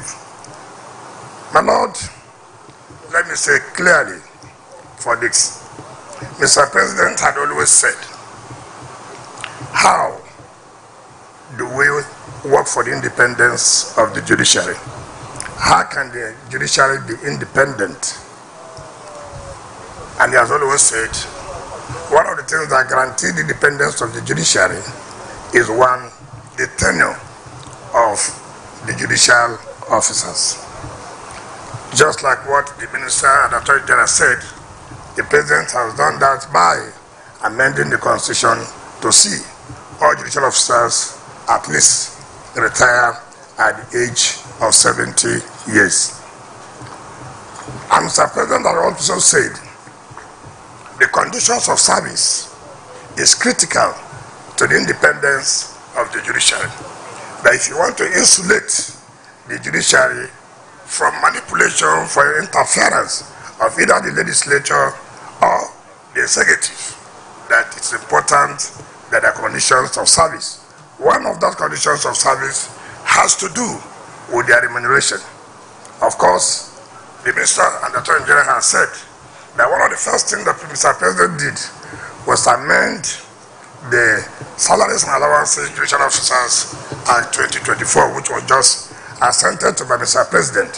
[SPEAKER 11] My Lord, let me say clearly for this. Mr. President had always said, how do we work for the independence of the judiciary? How can the judiciary be independent? And he has always said, one of the things that guarantee the independence of the judiciary is one, the tenure of the judicial officers. Just like what the Minister and Attorney General said, the President has done that by amending the Constitution to see all judicial officers at least retire at the age of 70 years. And Mr. President has also said the conditions of service is critical to the independence of the judiciary. That if you want to insulate the judiciary from manipulation, for interference of either the legislature or the executive, that it's important that the conditions of service. One of those conditions of service has to do with their remuneration. Of course, the Minister and the Attorney General has said that one of the first things that Mr. President did was amend the salaries and allowances judicial officers Act 2024, which was just assented to by Mr. President.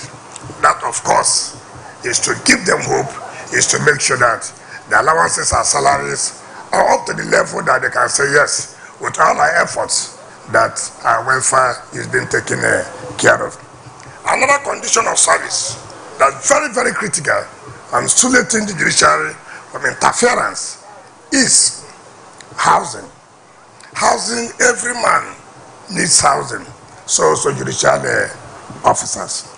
[SPEAKER 11] That, of course, is to give them hope, is to make sure that the allowances and salaries are up to the level that they can say, yes, with all our efforts, that our welfare is being taken care of. Another condition of service that's very, very critical and insulating the judiciary from interference is housing. Housing, every man needs housing, so judicial officers.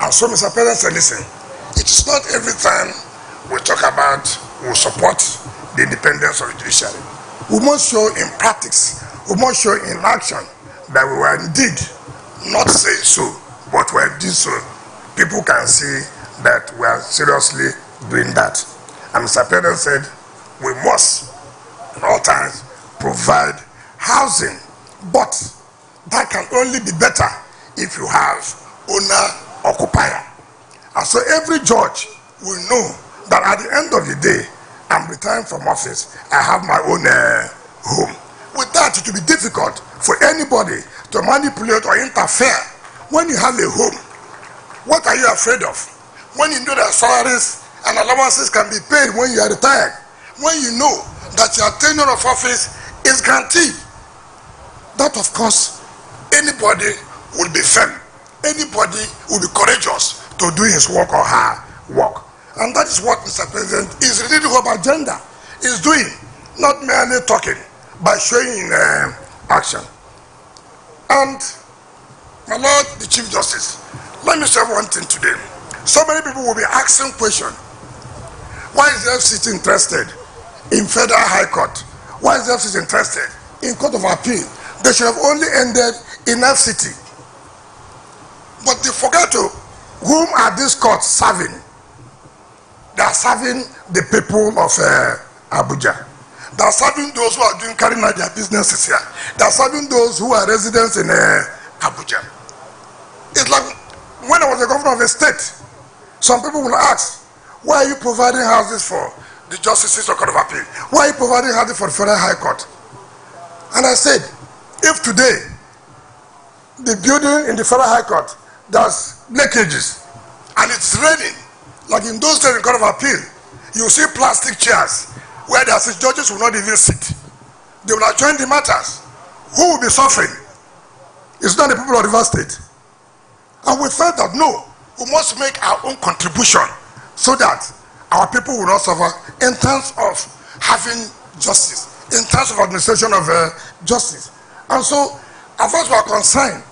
[SPEAKER 11] And so Mr. President said, listen, it is not every time we talk about, we support the independence of the judiciary. We must show in practice, we must show in action that we were indeed not saying so, but we are doing so. People can see that we are seriously doing that. And Mr. President said, we must at all times provide housing, but that can only be better if you have owner-occupier. And so every judge will know that at the end of the day, I'm retiring from office, I have my own home. With that, it will be difficult for anybody to manipulate or interfere. When you have a home, what are you afraid of? When you know that salaries and allowances can be paid when you are retired, when you know that your tenure of office is guaranteed, that of course, anybody will be firm. Anybody will be courageous to do his work or her work. And that is what Mr. President is really the whole agenda is doing, not merely talking, by showing action. And my Lord, the Chief Justice, let me say one thing today. So many people will be asking questions. Why is the FCT interested in Federal High Court? Why is the FCT interested in Court of Appeal? They should have only ended in FCT. But they forget to, whom are these courts serving? They are serving the people of Abuja. They are serving those who are carrying out their businesses here. They are serving those who are residents in Abuja. It's like when I was the governor of a state, some people will ask, why are you providing houses for the justices of Court of Appeal? Why are you providing houses for the Federal High Court? And I said, if today the building in the Federal High Court does leakages and it's raining, like in those days in Court of Appeal, you see plastic chairs where the assistant judges will not even sit. They will adjourn the matters. Who will be suffering? It's not the people of River State. And we felt that no, we must make our own contribution so that our people will not suffer in terms of having justice, in terms of administration of justice. And so, as far as we are concerned,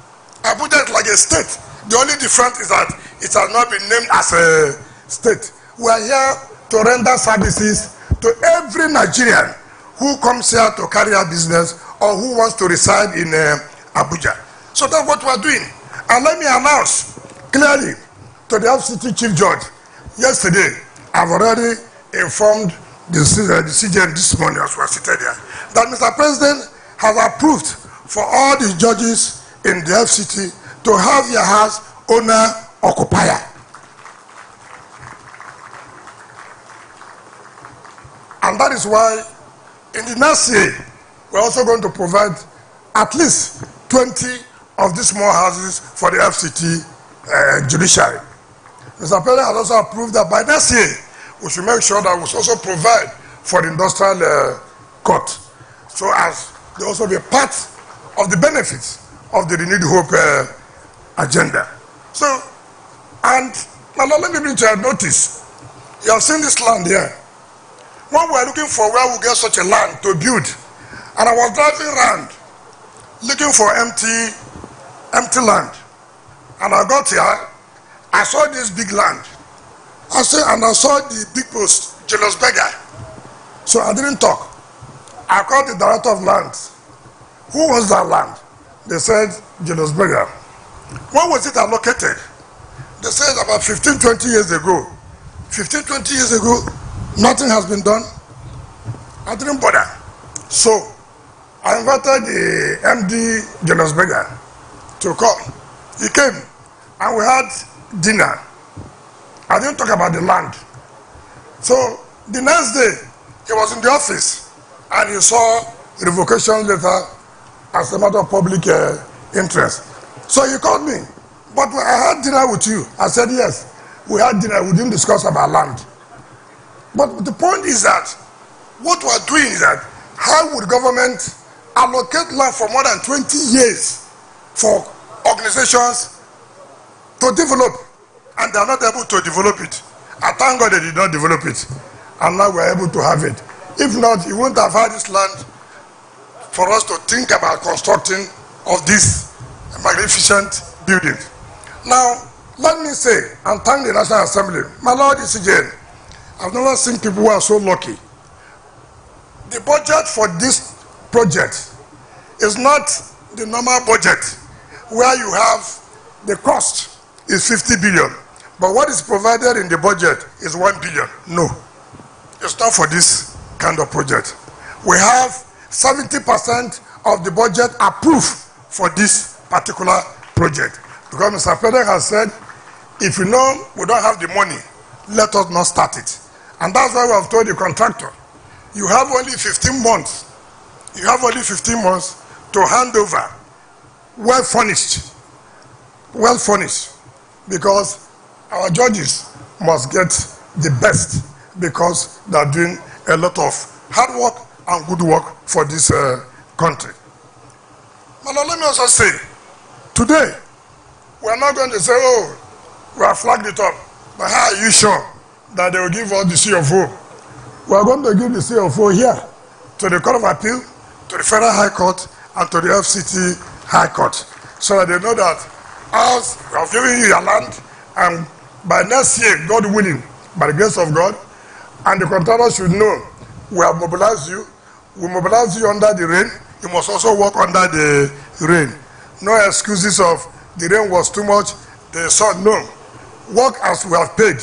[SPEAKER 11] Abuja is like a state. The only difference is that it has not been named as a state. We are here to render services to every Nigerian who comes here to carry out business or who wants to reside in Abuja. So that's what we are doing. And let me announce clearly to the FCT Chief Judge, yesterday I've already informed the CJN this morning as we are seated here, that Mr. President has approved for all the judges in the FCT to have your house owner occupier. And that is why in the next year, we're also going to provide at least 20 of these small houses for the FCT judiciary. Mr. President has also approved that by next year, we should make sure that we also provide for the industrial court, so as they also be part of the benefits of the renewed hope agenda. So, and now let me bring to your notice, you have seen this land here. When we were looking for where we get such a land to build, and I was driving around looking for empty land, and I got here, I saw this big land. I saw the big post, Julius Berger. So I didn't talk. I called the director of lands. Who was that land? They said Julius Berger. When was it allocated? They said about 15, 20 years ago. 15, 20 years ago, nothing has been done. I didn't bother. So I invited the MD Julius Berger to come. He came and we had dinner. I didn't talk about the land. So the next day, he was in the office and he saw a revocation letter as a matter of public interest. So he called me. But I had dinner with you. I said, yes, we had dinner. We didn't discuss about land. But the point is that what we're doing is that how would government allocate land for more than 20 years for organizations to develop, and they're not able to develop it? I thank God they did not develop it, and now we're able to have it. If not, you wouldn't have had this land for us to think about constructing of this magnificent building. Now, let me say, and thank the National Assembly, my Lord ECJ, I've never seen people who are so lucky. The budget for this project is not the normal budget where you have the cost is 50 billion, but what is provided in the budget is 1 billion. No, it's not for this kind of project. We have 70% of the budget approved for this particular project. Because Mr. President has said, if you know we don't have the money, let us not start it. And that's why we have told the contractor, you have only 15 months. You have only 15 months to hand over well furnished, because our judges must get the best, because they are doing a lot of hard work and good work for this country. But let me also say, today, we are not going to say, oh, we have flagged it up, but how are you sure that they will give us the CFO? We are going to give the CFO here to the Court of Appeal, to the Federal High Court, and to the FCT High Court, so that they know that as we have given you your land, and by next year, God willing, by the grace of God, and the contractor should know, we have mobilized you. We mobilize you under the rain. You must also work under the rain. No excuses of the rain was too much, the sun. No. Work as we have paid.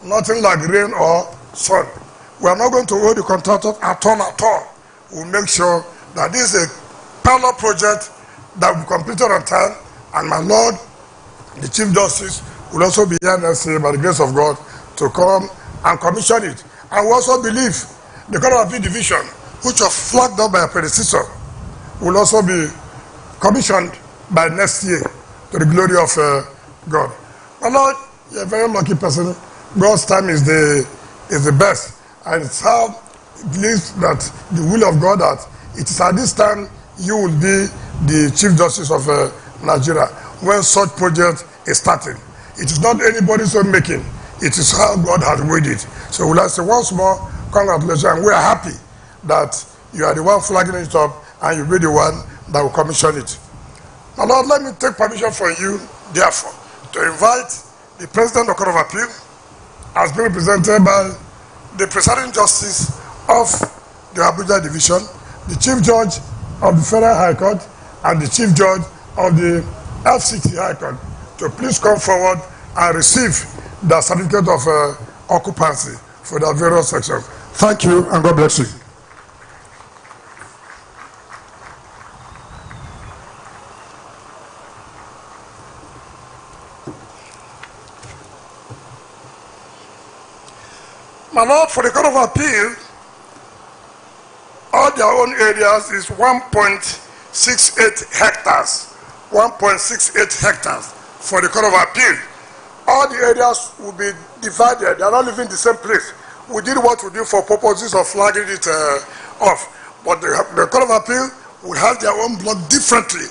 [SPEAKER 11] Nothing like rain or sun. We are not going to hold the contractor at all. We'll make sure that this is a parallel project that will be completed on time, and my Lord, the Chief Justice, will also be here next year by the grace of God to come and commission it. And we also believe the Court of Appeal Division, which was flagged up by a predecessor, will also be commissioned by next year to the glory of God. My Lord, you're a very lucky person. God's time is the best. And it's how it believes that the will of God, that it is at this time you will be the Chief Justice of Nigeria when such project is starting. It is not anybody's own making. It is how God has made it. So we'll say once more, congratulations, and we are happy that you are the one flagging it up and you'll be the one that will commission it. Now, Lord, let me take permission from you, therefore, to invite the President of the Court of Appeal, as being represented by the Presiding Justice of the Abuja Division, the Chief Judge of the Federal High Court, and the Chief Judge of the FCT High Court, to please come forward and receive the certificate of occupancy for the various sections. Thank you, and God bless you. My Lord, for the Court of Appeal, all their own areas is 1.68 hectares. 1.68 hectares for the Court of Appeal. All the areas will be divided. They are not living in the same place. We did what we did for purposes of flagging it off. But the Court of Appeal will have their own block differently.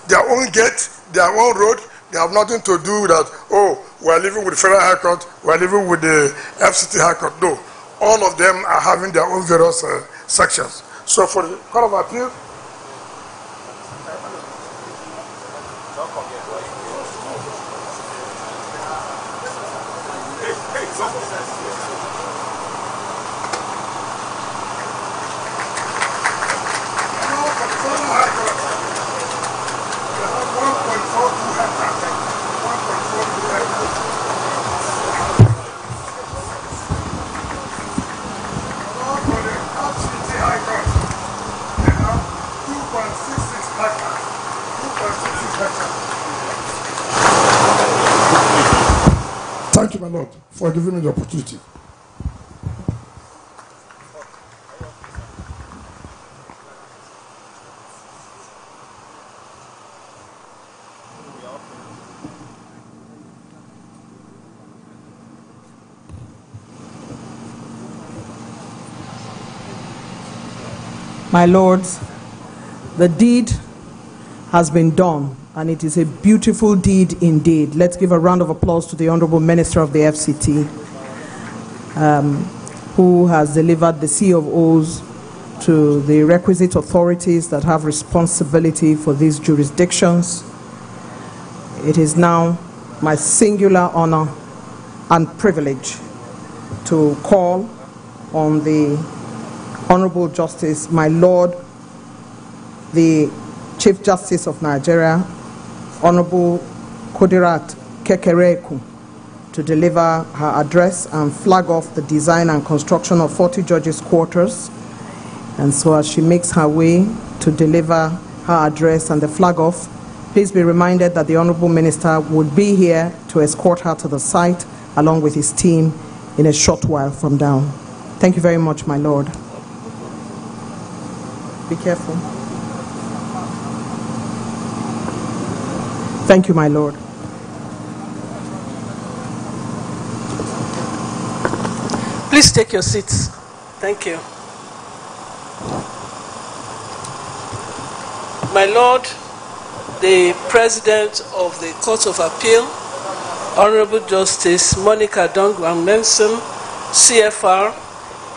[SPEAKER 11] Their own gate, their own road. They have nothing to do with that, oh, we are living with the Federal High Court, we are living with the FCT High Court. No. All of them are having their own various sections. So for the Court of Appeal, thank you, my Lord, for giving me the opportunity.
[SPEAKER 2] My lords, the deed has been done, and it is a beautiful deed indeed. Let's give a round of applause to the Honorable Minister of the FCT, who has delivered the C of O's to the requisite authorities that have responsibility for these jurisdictions. It is now my singular honor and privilege to call on the Honorable Justice, my Lord, the Chief Justice of Nigeria, Honorable Kudirat Kekereekun, to deliver her address and flag off the design and construction of 40 judges' quarters. And so as she makes her way to deliver her address and the flag off, please be reminded that the Honorable Minister would be here to escort her to the site along with his team in a short while from now. Thank you very much, my Lord. Be careful. Thank you, my Lord.
[SPEAKER 12] Please take your seats. Thank you. My Lord, the President of the Court of Appeal, Honorable Justice Monica Dongwan-Menson, CFR,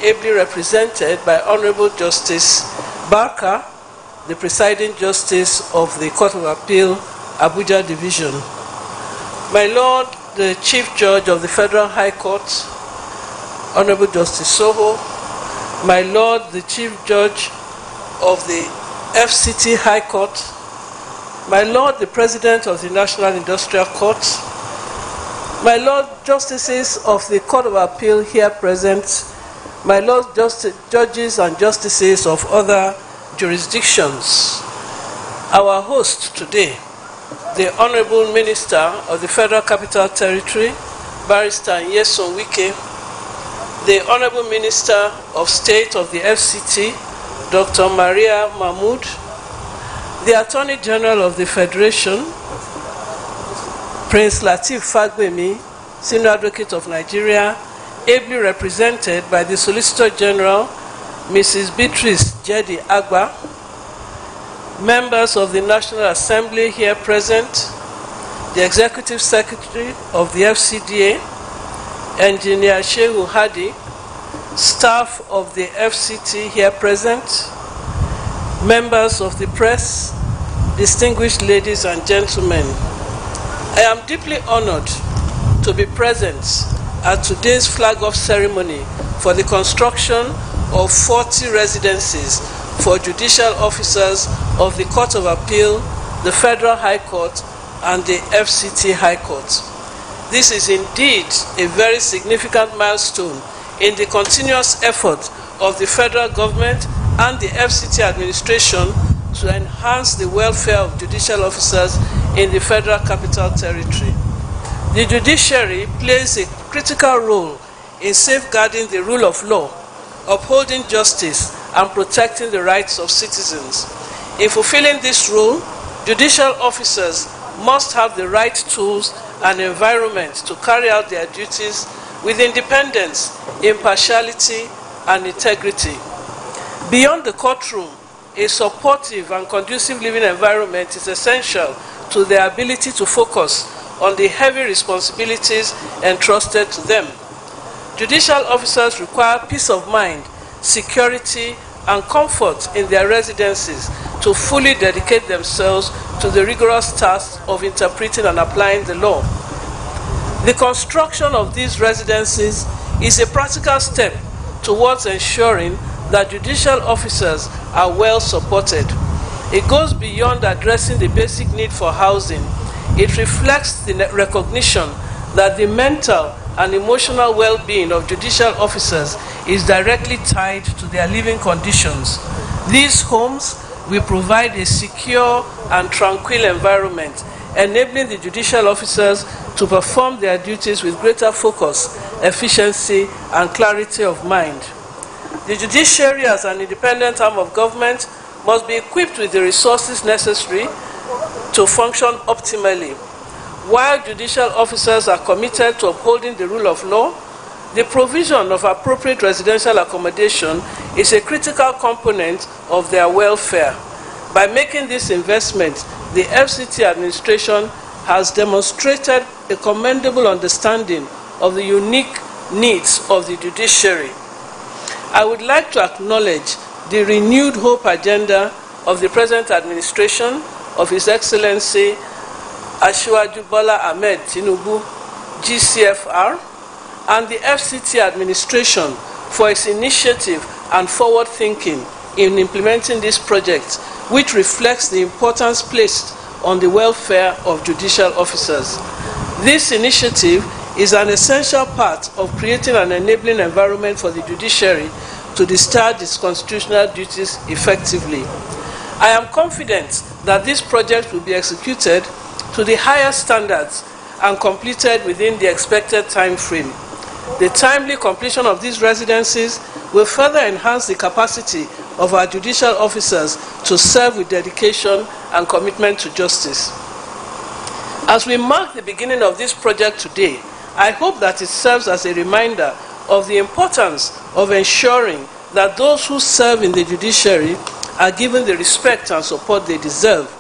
[SPEAKER 12] ably represented by Honorable Justice Barker, the Presiding Justice of the Court of Appeal, Abuja Division. My Lord, the Chief Judge of the Federal High Court, Honorable Justice Soho. My Lord, the Chief Judge of the FCT High Court. My Lord, the President of the National Industrial Court. My Lord, Justices of the Court of Appeal here present. My Lord, Judges and Justices of other jurisdictions. Our host today, the Honorable Minister of the Federal Capital Territory, Barrister Nyesom Wike, the Honorable Minister of State of the FCT, Dr. Maria Mahmood, the Attorney General of the Federation, Prince Lateef Fagbemi, Senior Advocate of Nigeria, ably represented by the Solicitor General, Mrs. Beatrice Jedi Agba, members of the National Assembly here present, the Executive Secretary of the FCDA, Engineer Shehu Hadi, staff of the FCT here present, members of the press, distinguished ladies and gentlemen. I am deeply honored to be present at today's flag-off ceremony for the construction of 40 residences for judicial officers of the Court of Appeal, the Federal High Court, and the FCT High Court. This is indeed a very significant milestone in the continuous effort of the federal government and the FCT administration to enhance the welfare of judicial officers in the Federal Capital Territory. The judiciary plays a critical role in safeguarding the rule of law, upholding justice, and protecting the rights of citizens. In fulfilling this role, judicial officers must have the right tools and environment to carry out their duties with independence, impartiality, and integrity. Beyond the courtroom, a supportive and conducive living environment is essential to their ability to focus on the heavy responsibilities entrusted to them. Judicial officers require peace of mind, security, and comfort in their residences to fully dedicate themselves to the rigorous task of interpreting and applying the law. The construction of these residences is a practical step towards ensuring that judicial officers are well supported. It goes beyond addressing the basic need for housing. It reflects the recognition that the mental and emotional well-being of judicial officers is directly tied to their living conditions. These homes will provide a secure and tranquil environment, enabling the judicial officers to perform their duties with greater focus, efficiency, and clarity of mind. The judiciary, as an independent arm of government, must be equipped with the resources necessary to function optimally. While judicial officers are committed to upholding the rule of law, the provision of appropriate residential accommodation is a critical component of their welfare. By making this investment, the FCT administration has demonstrated a commendable understanding of the unique needs of the judiciary. I would like to acknowledge the renewed hope agenda of the present administration of His Excellency Asiwaju Bola Ahmed Tinubu, GCFR, and the FCT administration for its initiative and forward thinking in implementing this project, which reflects the importance placed on the welfare of judicial officers. This initiative is an essential part of creating an enabling environment for the judiciary to discharge its constitutional duties effectively. I am confident that this project will be executed to the highest standards and completed within the expected time frame. The timely completion of these residencies will further enhance the capacity of our judicial officers to serve with dedication and commitment to justice. As we mark the beginning of this project today, I hope that it serves as a reminder of the importance of ensuring that those who serve in the judiciary are given the respect and support they deserve.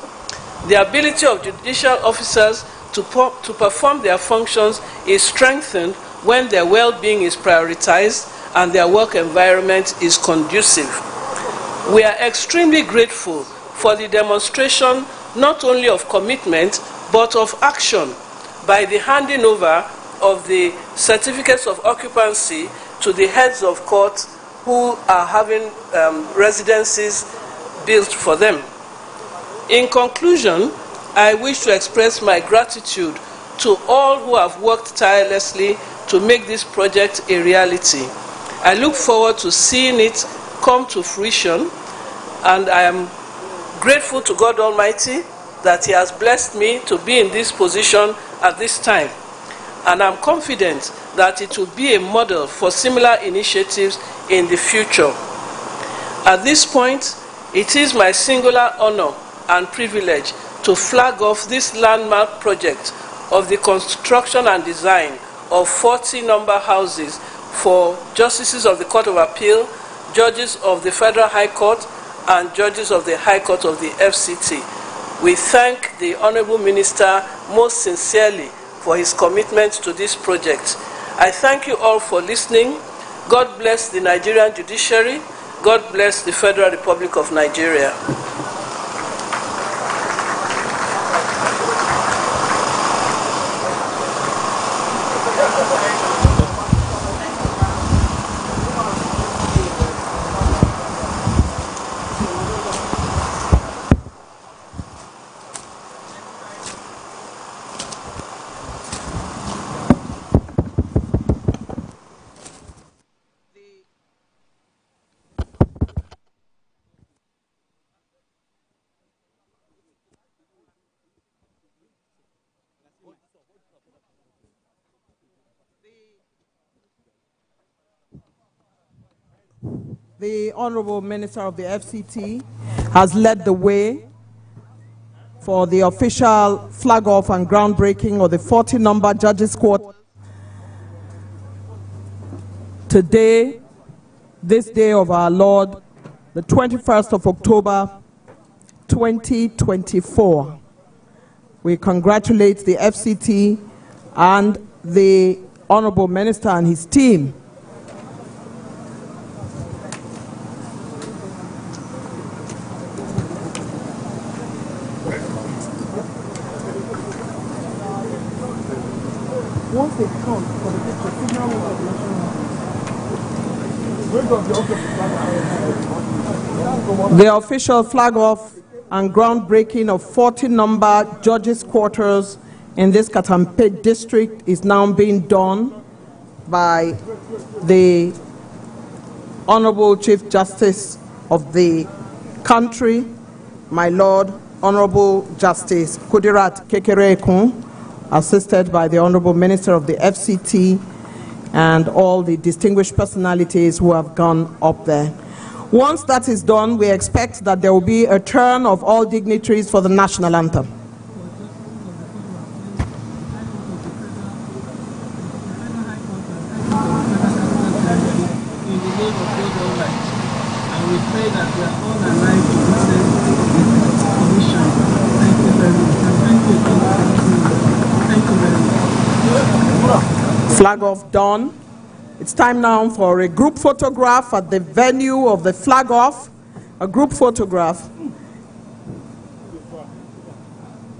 [SPEAKER 12] The ability of judicial officers to perform their functions is strengthened when their well-being is prioritized and their work environment is conducive. We are extremely grateful for the demonstration not only of commitment but of action by the handing over of the certificates of occupancy to the heads of court who are having residences built for them. In conclusion, I wish to express my gratitude to all who have worked tirelessly to make this project a reality. I look forward to seeing it come to fruition, and I am grateful to God Almighty that He has blessed me to be in this position at this time. And I'm confident that it will be a model for similar initiatives in the future. At this point, it is my singular honor and privilege to flag off this landmark project of the construction and design of 40 number houses for justices of the Court of Appeal, judges of the Federal High Court, and judges of the High Court of the FCT. We thank the Honorable Minister most sincerely for his commitment to this project. I thank you all for listening. God bless the Nigerian judiciary. God bless the Federal Republic of Nigeria.
[SPEAKER 2] The Honorable Minister of the FCT has led the way for the official flag-off and groundbreaking of the 40-number Judges' Quarters. Today, this day of our Lord, the 21st of October, 2024. We congratulate the FCT and the Honorable Minister and his team. Once they come for the picture, the official flag-off and groundbreaking of 40-number Judges' Quarters in this Katampet district is now being done by the Honorable Chief Justice of the country, my Lord, Honorable Justice Kudirat Kekereekun, assisted by the Honorable Minister of the FCT and all the distinguished personalities who have gone up there. Once that is done, we expect that there will be a turn of all dignitaries for the national anthem. Flag off done. It's time now for a group photograph at the venue of the flag off. A group photograph.